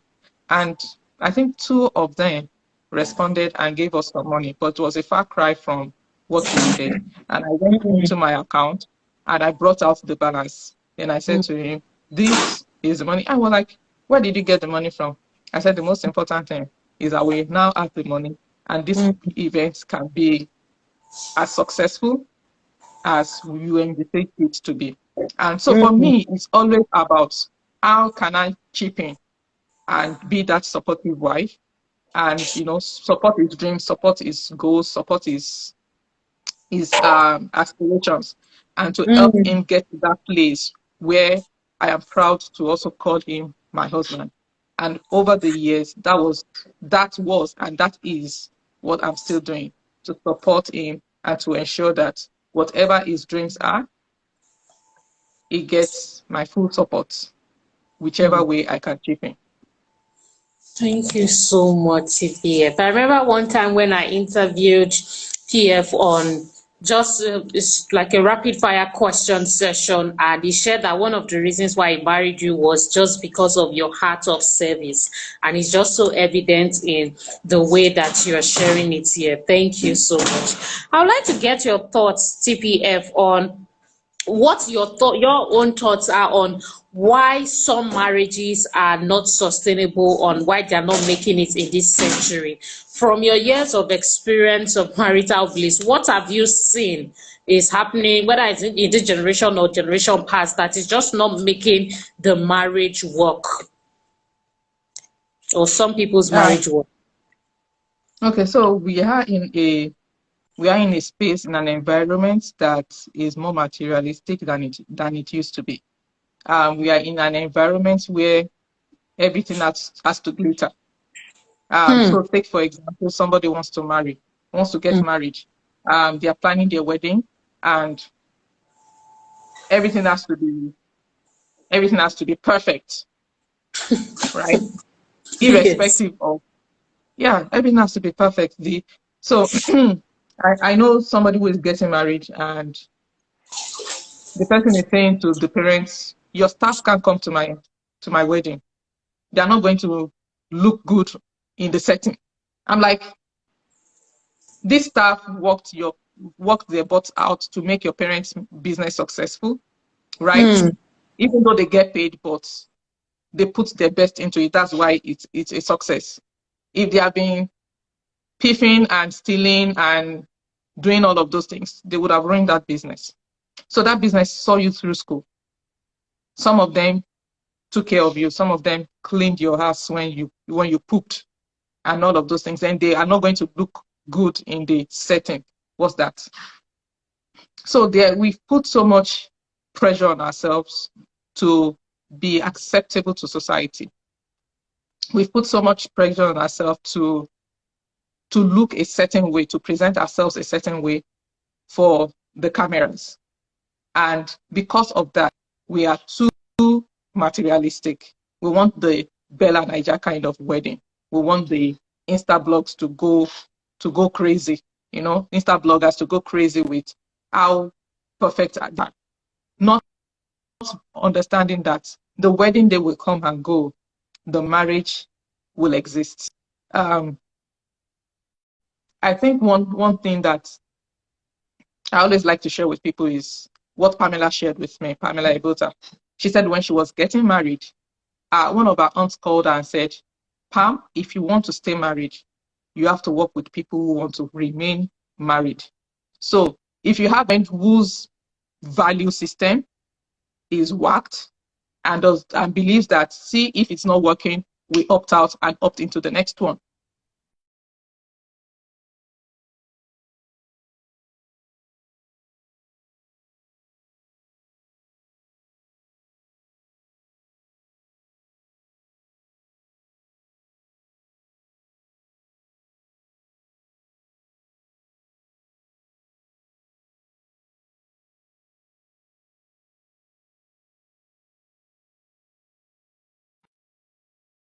And I think 2 of them responded and gave us some money, but it was a far cry from what we needed. And I went into my account and I brought out the balance. Then I said Mm. to him, "This is the money." I was like, "Where did you get the money from?" I said, "The most important thing is that we now have the money, and this Mm. event can be as successful as you envisage it to be." And so for Mm. me, it's always about how can I chip in and be that supportive wife, and support his dreams, support his goals, support his aspirations, and to help Mm. him get to that place where I am proud to also call him my husband. And over the years, and that is what I'm still doing, to support him and to ensure that whatever his dreams are, he gets my full support, whichever Mm. way I can chip in. Thank you so much, PF. I remember one time when I interviewed PF on just it's like a rapid fire question session, and he shared that one of the reasons why he married you was just because of your heart of service, and it's just so evident in the way that you are sharing it here. Thank you so much. I would like to get your thoughts, TPF, on what your own thoughts are on why some marriages are not sustainable, on why they're not making it in this century. From your years of experience of marital bliss, what have you seen is happening, whether it's in this generation or generation past, that is just not making the marriage work, or some people's Uh, marriage work? okay, so we are in a space, in an environment that is more materialistic than it used to be. We are in an environment where everything has to glitter. Hmm. So take for example, somebody wants to get Hmm. married. They are planning their wedding, and everything has to be everything has to be perfect, right? Yes. Irrespective of, yeah, everything has to be perfect. So I know somebody who is getting married, and the person is saying to the parents, "Your staff can't come to my wedding. They are not going to look good in the setting." I'm like, this staff worked their butts out to make your parents' business successful, right? Hmm. Even though they get paid, but they put their best into it. That's why it's a success. if they have been piffing and stealing and doing all of those things, they would have ruined that business. So that business saw you through school. Some of them took care of you. Some of them cleaned your house when you pooped and all of those things. And they are not going to look good in the setting. What's that? So there, we've put so much pressure on ourselves to be acceptable to society. We've put so much pressure on ourselves to look a certain way, to present ourselves a certain way for the cameras. And because of that, we are too materialistic. We want the Bella Niger kind of wedding. We want the Insta blogs to go crazy, you know, Insta bloggers to go crazy with how perfect are they. Not understanding that the wedding day will come and go, the marriage will exist. I think one thing that I always like to share with people is what Pamela shared with me, Pamela Ebota. She said when she was getting married, one of her aunts called her and said, Pam, if you want to stay married, you have to work with people who want to remain married. So if you have a friend whose value system is whacked and believes that, see, if it's not working, we opt out and opt into the next one.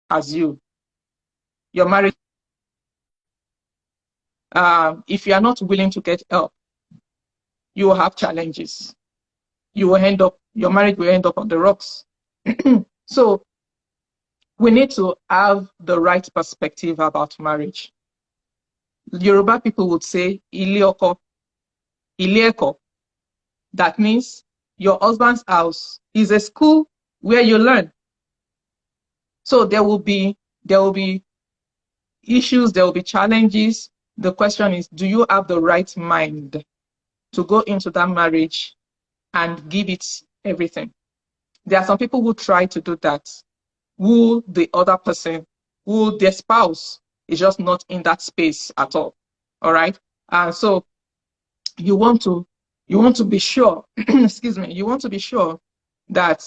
As you're married, if you are not willing to get help, you will have challenges. You will end up, your marriage will end up on the rocks. So we need to have the right perspective about marriage. Yoruba people would say Ilioko, Ilieko. That means your husband's house is a school where you learn. So there will be issues, there will be challenges. The question is, do you have the right mind to go into that marriage and give it everything? There are some people who try to do that, who the other person, who their spouse is just not in that space at all. All right. And so you want to be sure, excuse me, you want to be sure that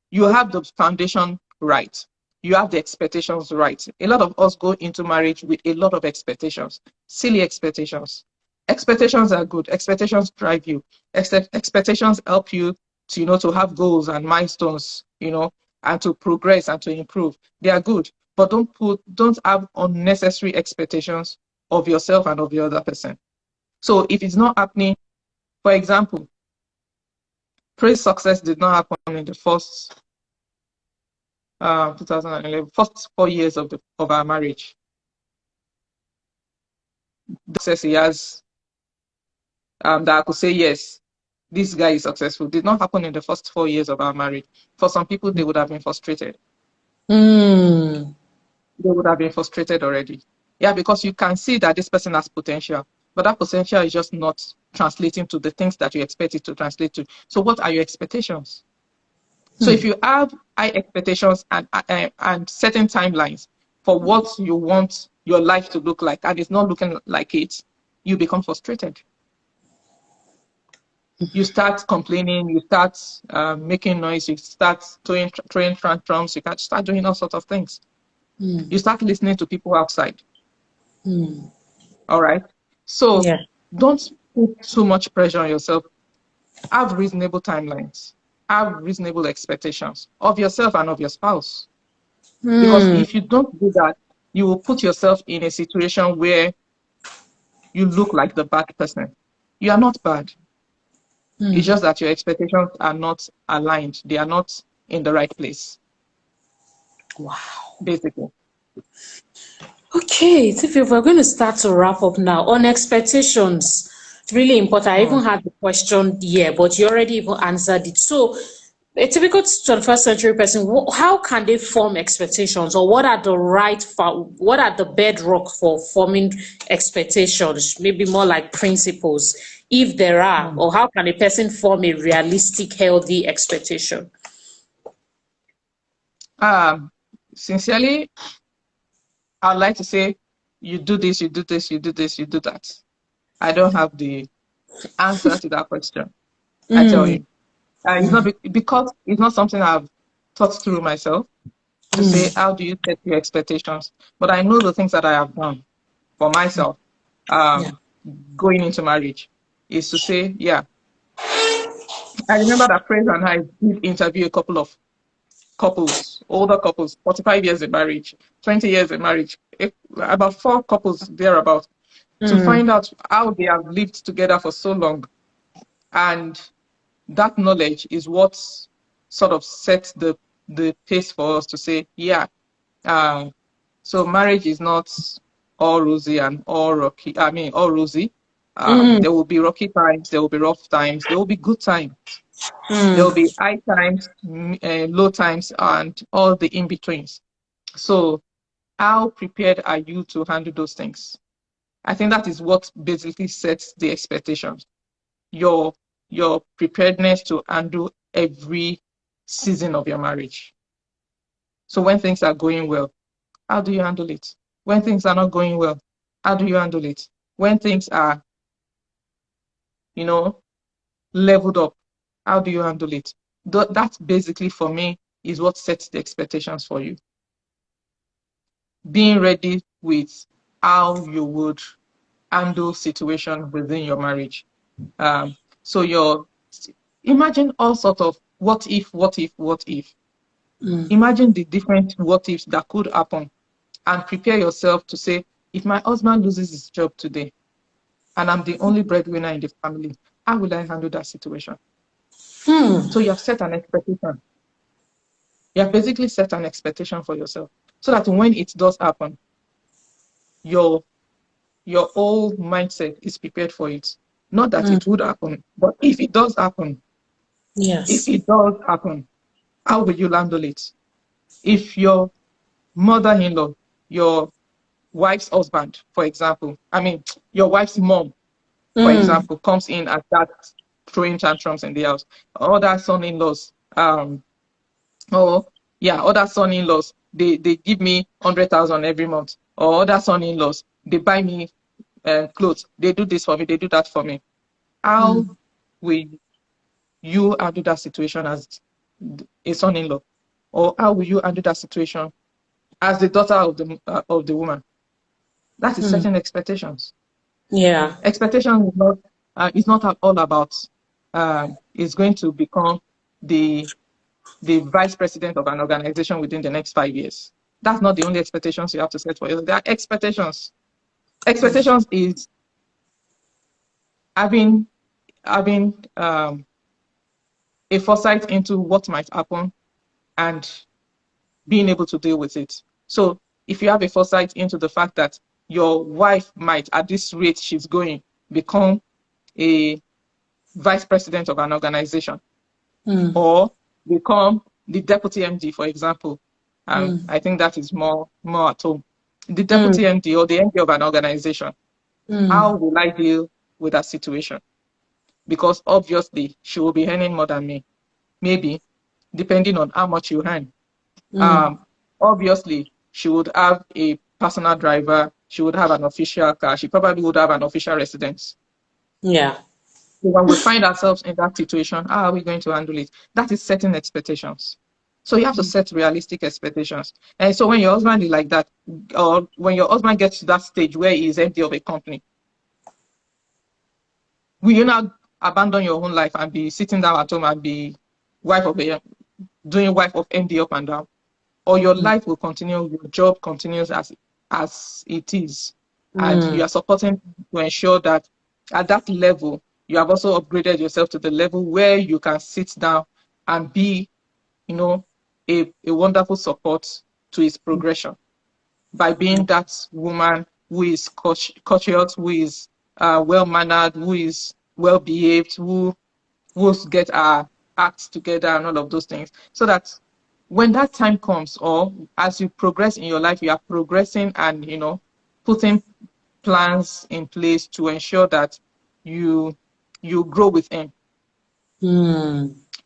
you have the foundation right. You have the expectations right. A lot of us go into marriage with a lot of expectations, silly expectations. Expectations are good. Expectations drive you. Expectations help you to, to have goals and milestones, and to progress and to improve. They are good, but don't have unnecessary expectations of yourself and of the other person. So if it's not happening, for example, Praise Success did not happen in the first 2011, first 4 years of our marriage. The success he has, that I could say, yes, this guy is successful, did not happen in the first 4 years of our marriage. For some people, they would have been frustrated. They would have been frustrated already. Yeah, because you can see that this person has potential, but that potential is just not translating to the things that you expect it to translate to. So what are your expectations? So if you have high expectations and certain timelines for what you want your life to look like, and it's not looking like it, you become frustrated. You start complaining, you start making noise, you start throwing tantrums, you can start doing all sorts of things. You start listening to people outside. All right. So don't put too much pressure on yourself. Have reasonable timelines. Have reasonable expectations of yourself and of your spouse. Because if you don't do that, you will put yourself in a situation where you look like the bad person. You are not bad. It's just that your expectations are not aligned. They are not in the right place. Wow. Basically. Okay, Tiffy, we're going to start to wrap up now. On expectations, it's really important. I even had the question here, but you already even answered it. So a typical 21st century person, how can they form expectations, or what are what are the bedrock for forming expectations? Maybe more like principles, if there are, or how can a person form a realistic, healthy expectation? Sincerely, I'd like to say, you do this, you do this, you do this, you do that. I don't have the answer to that question. I tell you. It's not because it's not something I've thought through myself to say, how do you set your expectations? But I know the things that I have done for myself going into marriage is to say, yeah. I remember that Praise and I did interview a couple of couples, older couples, 45 years in marriage, 20 years in marriage, about 4 couples thereabout, to find out how they have lived together for so long. And that knowledge is what sort of sets the pace for us to say, yeah, so marriage is not all rosy and all rocky. I mean, all rosy. There will be rocky times, there will be rough times, there will be good times. There will be high times, low times, and all the in-betweens. So how prepared are you to handle those things? I think that is what basically sets the expectations. Your preparedness to handle every season of your marriage. So when things are going well, how do you handle it? When things are not going well, how do you handle it? When things are, leveled up, how do you handle it? That basically, for me, is what sets the expectations for you. Being ready with how you would handle situation within your marriage. So imagine all sorts of what if. Imagine the different what ifs that could happen, and prepare yourself to say, if my husband loses his job today and I'm the only breadwinner in the family, how will I handle that situation? So you have set an expectation. You have basically set an expectation for yourself, so that when it does happen, your whole mindset is prepared for it. Not that it would happen, but if it does happen, how will you handle it? If your mother-in-law, your wife's husband, for example, your wife's mom, for example, comes in and starts throwing tantrums in the house, other son-in-laws, other son-in-laws, they give me 100,000 every month, or other son-in-laws, they buy me clothes, they do this for me, they do that for me. How will you handle that situation as a son-in-law? Or how will you handle that situation as the daughter of the woman? That is setting expectations. Yeah. Expectation is not all about is going to become the vice president of an organization within the next 5 years. That's not the only expectations you have to set for yourself. There are expectations. Expectations is having a foresight into what might happen and being able to deal with it. So if you have a foresight into the fact that your wife might, at this rate she's going, become a vice president of an organization, or become the deputy MD, for example. I think that is more at home. The deputy MD or the MD of an organization. How will I deal with that situation? Because obviously she will be earning more than me. Maybe, depending on how much you earn. Obviously, she would have a personal driver. She would have an official car. She probably would have an official residence. Yeah. So when we find ourselves in that situation, how are we going to handle it? That is setting expectations. So you have to set realistic expectations. And so when your husband is like that, or when your husband gets to that stage where he is MD of a company, will you now abandon your own life and be sitting down at home and be doing wife of MD up and down? Or your life will continue, your job continues as it is. And you are supporting to ensure that at that level, you have also upgraded yourself to the level where you can sit down and be, a wonderful support to his progression by being that woman who is courteous, who is well-mannered, who is well-behaved, who gets her act together and all of those things, so that when that time comes, or as you progress in your life, you are progressing and, you know, putting plans in place to ensure that you grow with him.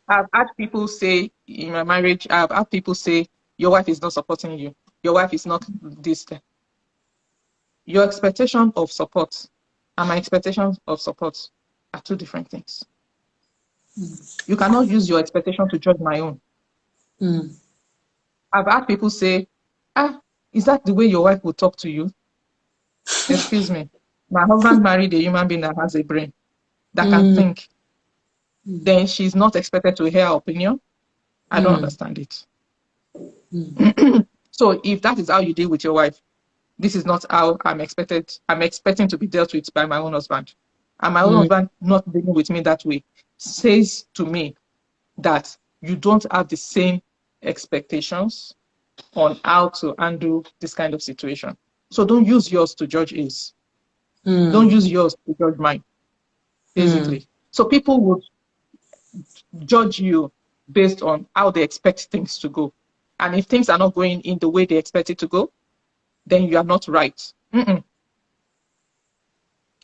I've had people say in my marriage, I've had people say, your wife is not supporting you. Your wife is not this. Your expectation of support and my expectation of support are two different things. You cannot use your expectation to judge my own. I've had people say, is that the way your wife will talk to you? Excuse me. My husband married a human being that has a brain, that can think. Then she's not expected to hear her opinion. I don't understand it. So if that is how you deal with your wife, this is not how I'm expecting to be dealt with by my own husband. And my own husband not dealing with me that way says to me that you don't have the same expectations on how to handle this kind of situation. So don't use yours to judge his. Don't use yours to judge mine, basically. So people would judge you based on how they expect things to go. And if things are not going in the way they expect it to go, then you are not right.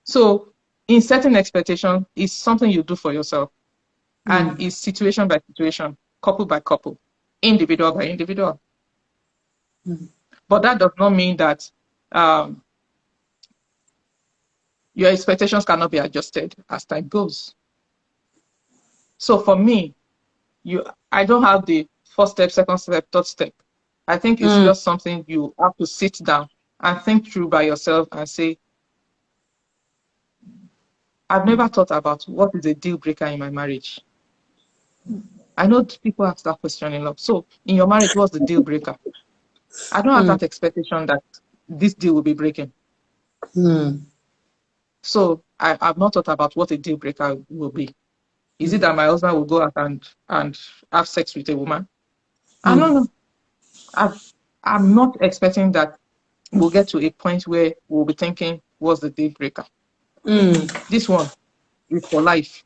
So in setting expectation is something you do for yourself, and is situation by situation, couple by couple, individual by individual. But that does not mean that your expectations cannot be adjusted as time goes. So for me, I don't have the first step, second step, third step. I think it's just something you have to sit down and think through by yourself and say, I've never thought about what is a deal breaker in my marriage. I know people ask that question a lot. So in your marriage, what's the deal breaker? I don't have that expectation that this deal will be breaking. So I've not thought about what a deal breaker will be. Is it that my husband will go out and have sex with a woman? I don't know. I'm not expecting that we'll get to a point where we'll be thinking, what's the deal breaker? This one is for life.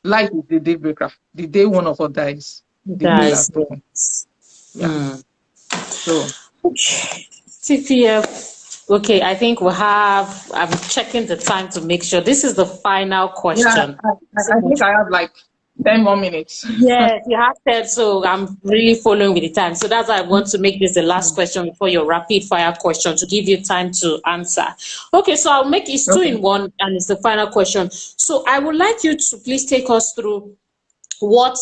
Life is the deal breaker. The day one of us dies, the deal has broken. Yeah. So, CPF. Okay, I think I'm checking the time to make sure. This is the final question. Yeah, I think I have like 10 more minutes. Yes, you have 10, so I'm really following with the time. So that's why I want to make this the last question before your rapid fire question, to give you time to answer. Okay, so I'll make it 2 in 1, and it's the final question. So I would like you to please take us through what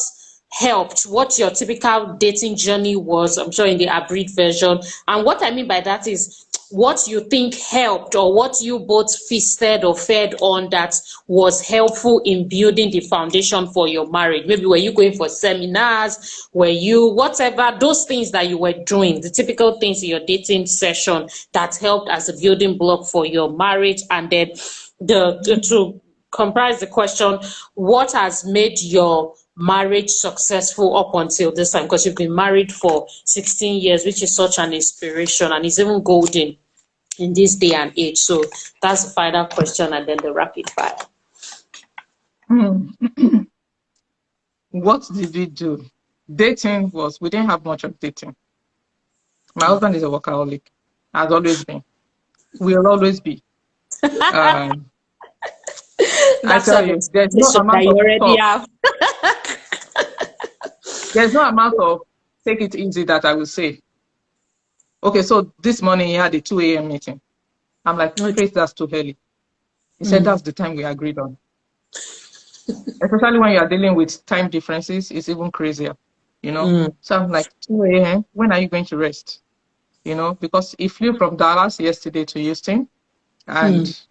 helped, what your typical dating journey was, I'm sure in the abridged version. And what I mean by that is what you think helped, or what you both feasted or fed on that was helpful in building the foundation for your marriage. Maybe were you going for seminars, were you whatever, those things that you were doing, the typical things in your dating session that helped as a building block for your marriage. And then to comprise the question, what has made your marriage successful up until this time, because you've been married for 16 years, which is such an inspiration and is even golden in this day and age. So that's the final question, and then the rapid fire. What did we do? Dating we didn't have much of dating. My husband is a workaholic, has always been, will always be. I tell you, there's no amount of talk. There's no amount of take it easy that I will say. Okay, so this morning he had a 2 a.m. meeting. I'm like, Chris, that's too early. He said that's the time we agreed on. Especially when you are dealing with time differences, it's even crazier, you know? So I'm like, 2 a.m., when are you going to rest? You know, because he flew from Dallas yesterday to Houston, and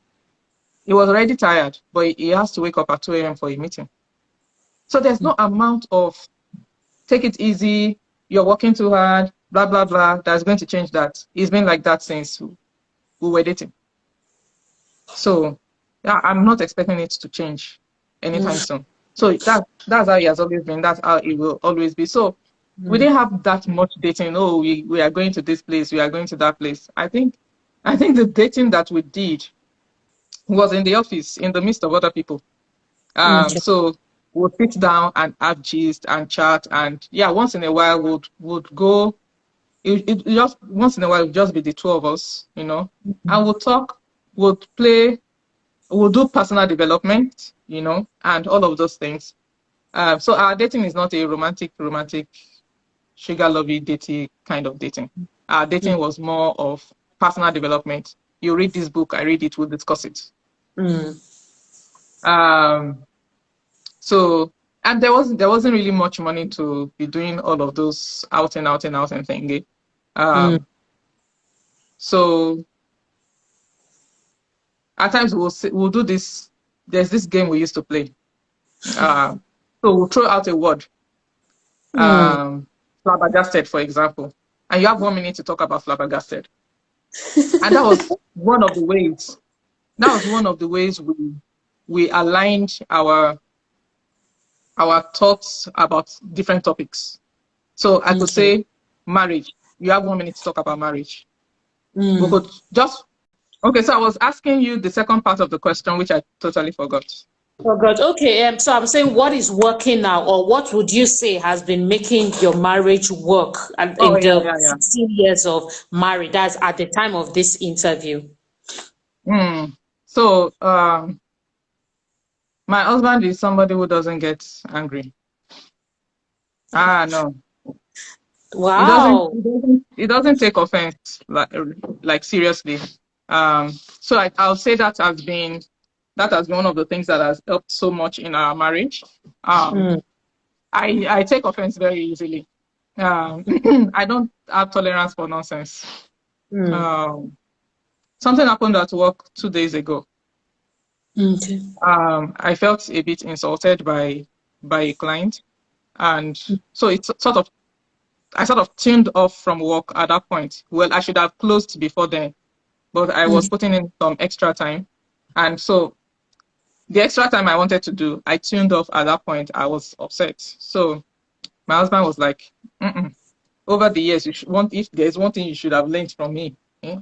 he was already tired, but he has to wake up at 2 a.m. for a meeting. So there's no amount of take it easy, you're working too hard, blah, blah, blah, that's going to change that. It's been like that since we were dating. So yeah, I'm not expecting it to change anytime soon. So that's how he has always been. That's how it will always be. So we didn't have that much dating. Oh, we are going to this place, we are going to that place. I think the dating that we did was in the office, in the midst of other people. Okay. So we'll sit down and have gist and chat, and yeah, once in a while would go. It just once in a while, it'll just be the two of us, and we'll talk, we'll play, we'll do personal development, and all of those things. So our dating is not a romantic, sugar lovey, datey kind of dating. Our dating was more of personal development. You read this book, I read it, we'll discuss it. Mm. Um, so and there wasn't really much money to be doing all of those out and thingy. Mm. So at times we'll do this. There's this game we used to play. So we'll throw out a word, Mm. flabbergasted, for example, and you have 1 minute to talk about flabbergasted. And that was one of the ways. That was one of the ways we aligned our thoughts about different topics. So I could Okay. say marriage. You have 1 minute to talk about marriage. We Mm. could just okay. So I was asking you the second part of the question, which I totally forgot. Oh God. Okay. So I'm saying, what is working now, or what would you say has been making your marriage work Oh in yeah, the yeah, yeah. 16 years of marriage? That's at the time of this interview. So my husband is somebody who doesn't get angry. No. He doesn't Wow. he doesn't he doesn't take offense like seriously. So I'll say that has been one of the things that has helped so much in our marriage. Um Mm. I take offense very easily. I don't have tolerance for nonsense. Mm. Um Something happened at work 2 days ago. Okay. I felt a bit insulted by a client, and so I sort of tuned off from work at that point. Well, I should have closed before then, but I was Mm. putting in some extra time, and so the extra time I wanted to do, I tuned off at that point. I was upset. So my husband was like, mm-mm. Over the years, if there's one thing you should have learned from me,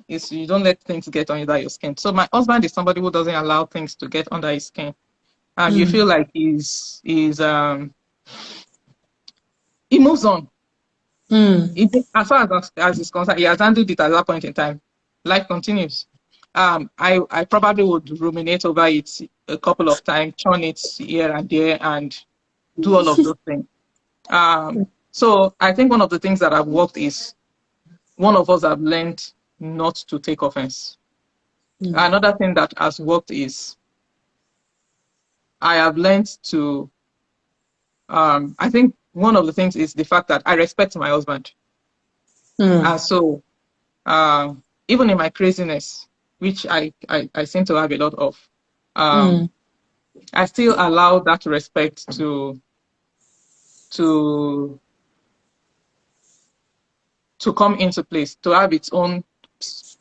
is you don't let things get under your skin. So my husband is somebody who doesn't allow things to get under his skin. You Mm. feel like he moves on. Mm. As far as is concerned, he has handled it at that point in time. Life continues. I probably would ruminate over it a couple of times, churn it here and there, and do all of those things. So I think one of the things that have worked is one of us have learned not to take offense. Mm. Another thing that has worked is I have learned to. I think one of the things is the fact that I respect my husband, Mm. and so even in my craziness, which I seem to have a lot of, Mm. I still allow that respect to come into place, to have its own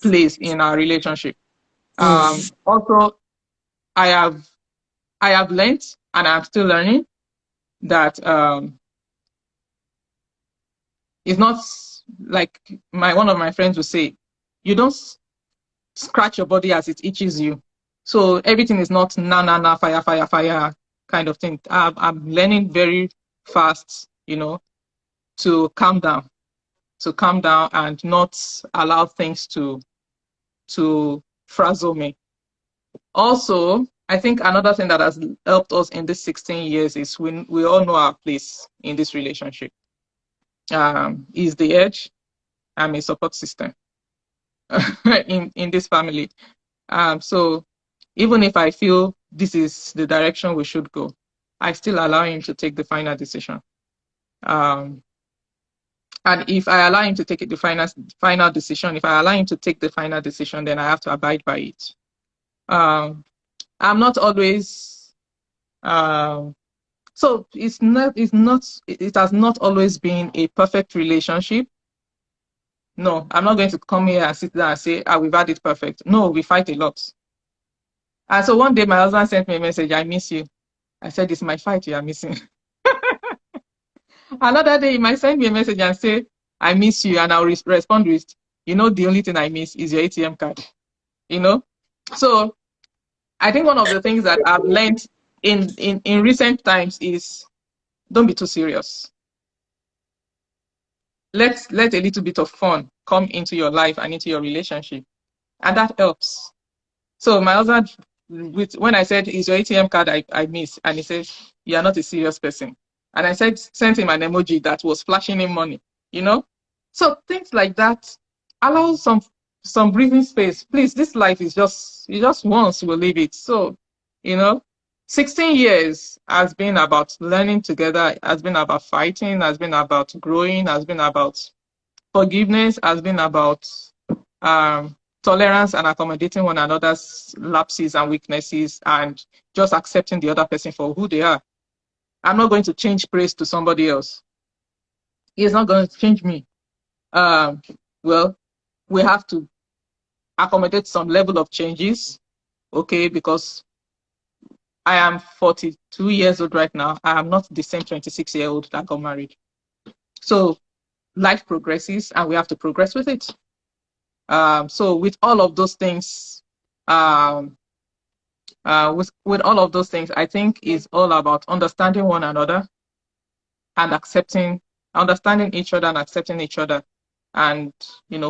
place in our relationship. Mm. Also, I have learned, and I'm still learning, that it's not like one of my friends would say, you don't scratch your body as it itches you. So everything is not na fire fire fire kind of thing. I'm learning very fast, to calm down, and not allow things to frazzle me. Also, I think another thing that has helped us in this 16 years is we all know our place in this relationship. Is the edge. I'm a support system in this family. So even if I feel this is the direction we should go, I still allow him to take the final decision. Um, and if I allow him to take the final decision, if I allow him to take the final decision, then I have to abide by it. Um, I'm not always. So it has not always been a perfect relationship. No, I'm not going to come here and sit down and say, we've had it perfect. No, we fight a lot. And so one day my husband sent me a message, I miss you. I said, it's my fight you are missing. Another day he might send me a message and say, I miss you. And I'll respond with, the only thing I miss is your ATM card. So I think one of the things that I've learned in recent times is don't be too serious. Let a little bit of fun come into your life and into your relationship, and that helps. So my husband, when I said, "Is your ATM card I miss?" and he says, "You are not a serious person," and I sent him an emoji that was flashing him money. So things like that allow some breathing space. Please, this life is just once we'll live it. So 16 years has been about learning together, has been about fighting, has been about growing, has been about forgiveness, has been about tolerance and accommodating one another's lapses and weaknesses, and just accepting the other person for who they are. I'm not going to change praise to somebody else. He's not going to change me. Well, we have to accommodate some level of changes, okay, because I am 42 years old right now. I am not the same 26-year-old that got married. So life progresses and we have to progress with it. So with all of those things, with all of those things, I think it's all about understanding one another and understanding each other and accepting each other, and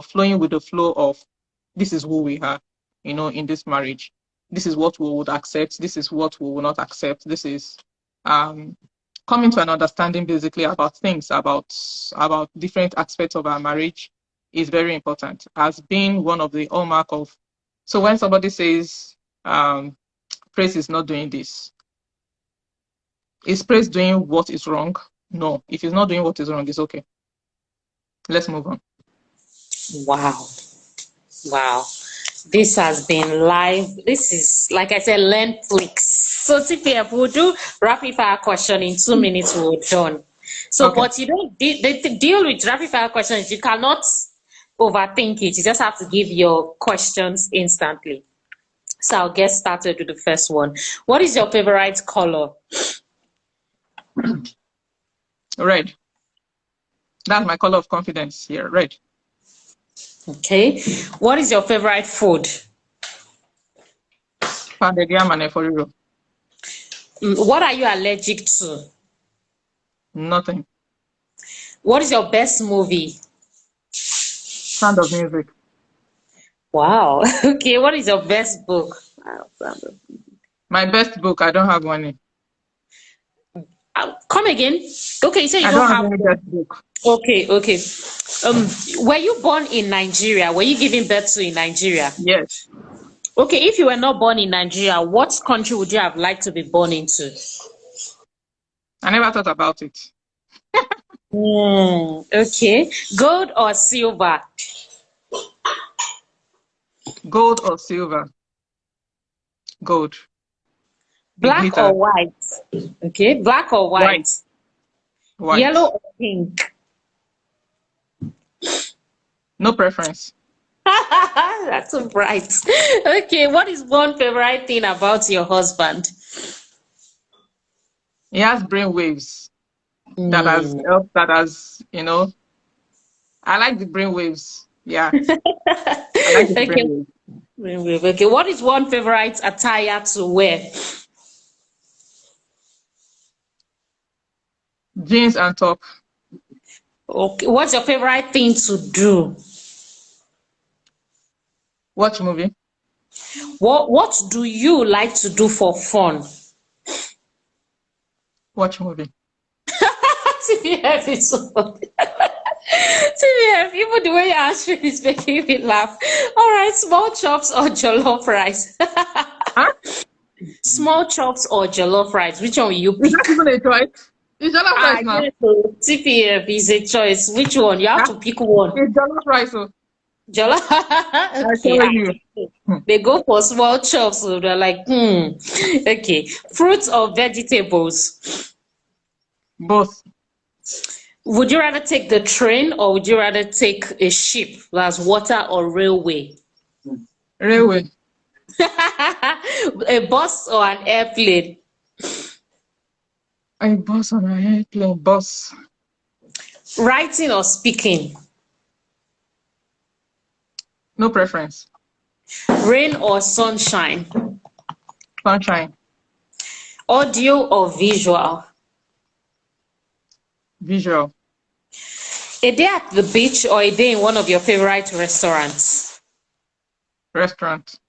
flowing with the flow of this is who we are, in this marriage. This is what we would accept. This is what we will not accept. This is coming to an understanding basically about things, about different aspects of our marriage is very important, as being one of the hallmark of. So when somebody says praise is not doing this, is praise doing what is wrong? No. If it's not doing what is wrong, it's okay. Let's move on. Wow. This has been live. This is, like I said, Netflix. So TPF, we'll do rapid fire question in 2 minutes. We're done. So, okay. But you don't deal with rapid fire questions. You cannot overthink it. You just have to give your questions instantly. So I'll get started with the first one. What is your favorite color? Red. That's my color of confidence here. Red. Okay. What is your favorite food? Pounded yam and eforiro. What are you allergic to? Nothing. What is your best movie? Sound of Music. Wow. Okay. What is your best book? My best book, I don't have one. Come again. Okay, you say you I don't have have any best book. Okay. Were you born in Nigeria? Were you giving birth to in Nigeria? Yes. Okay, if you were not born in Nigeria, what country would you have liked to be born into? I never thought about it. Okay. Gold or silver? Gold or silver? Gold. Black or white? Okay, black or white? White. Yellow or pink? No preference. That's so bright. Okay, what is one favorite thing about your husband? He has brain waves that has helped, I like the brain waves. Yeah. I like the brain waves. Okay, what is one favorite attire to wear? Jeans and top. Okay, what's your favorite thing to do? Watch movie. What do you like to do for fun? Watch movie. TVF is so funny. TVF, even the way you're answering is making me laugh. All right, small chops or jollof rice? Huh? Small chops or jollof rice? Which one will you pick? Is that even a choice? It's jollof rice now. TPF is a choice. Which one? You have to pick one. It's jollof rice. Jollof. Okay, they go for small chops, so they're like, Okay. Fruits or vegetables? Both. Would you rather take the train or would you rather take a ship, that's water or railway? Railway. A bus or an airplane? A bus or an airplane? Bus. Writing or speaking? No preference. Rain or sunshine? Sunshine. Audio or visual? Visual. A day at the beach or a day in one of your favorite restaurants? Restaurant.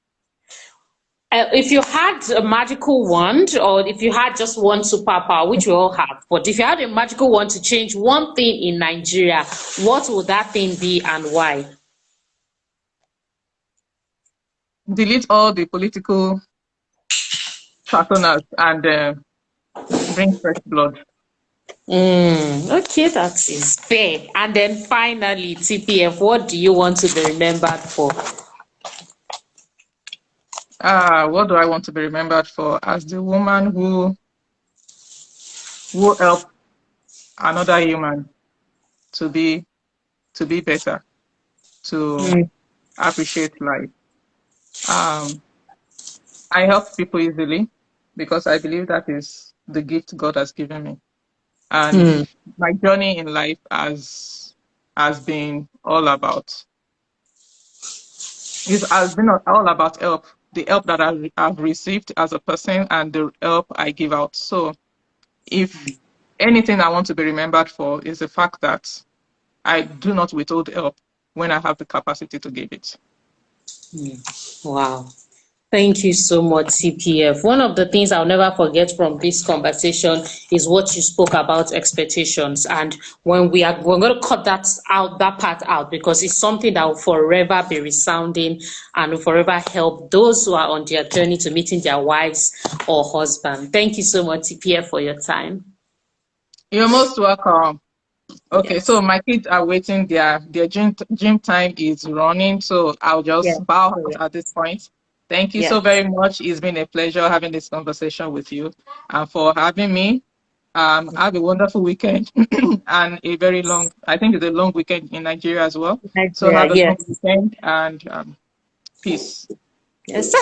If you had a magical wand, or if you had just one superpower, which we all have, but if you had a magical wand to change one thing in Nigeria, what would that thing be and why? Delete all the political personas and bring fresh blood. Okay, that is fair. And then finally, TPF, what do you want to be remembered for? What do I want to be remembered for? As the woman who helped another human to be better, to appreciate life. I help people easily because I believe that is the gift God has given me. And my journey in life has been all about all about help. The help that I've received as a person and the help I give out. So if anything I want to be remembered for is the fact that I do not withhold help when I have the capacity to give it. Wow. Thank you so much, CPF. One of the things I'll never forget from this conversation is what you spoke about expectations. And we're going to cut that part out, because it's something that will forever be resounding and will forever help those who are on their journey to meeting their wives or husband. Thank you so much, CPF, for your time. You're most welcome. Okay, Yes. so my kids are waiting. Their gym time is running, so I'll just bow out at this point. Thank you so very much. It's been a pleasure having this conversation with you and for having me. Have a wonderful weekend and a very long, I think it's a long weekend in Nigeria as well. So have a long weekend and peace. Yes.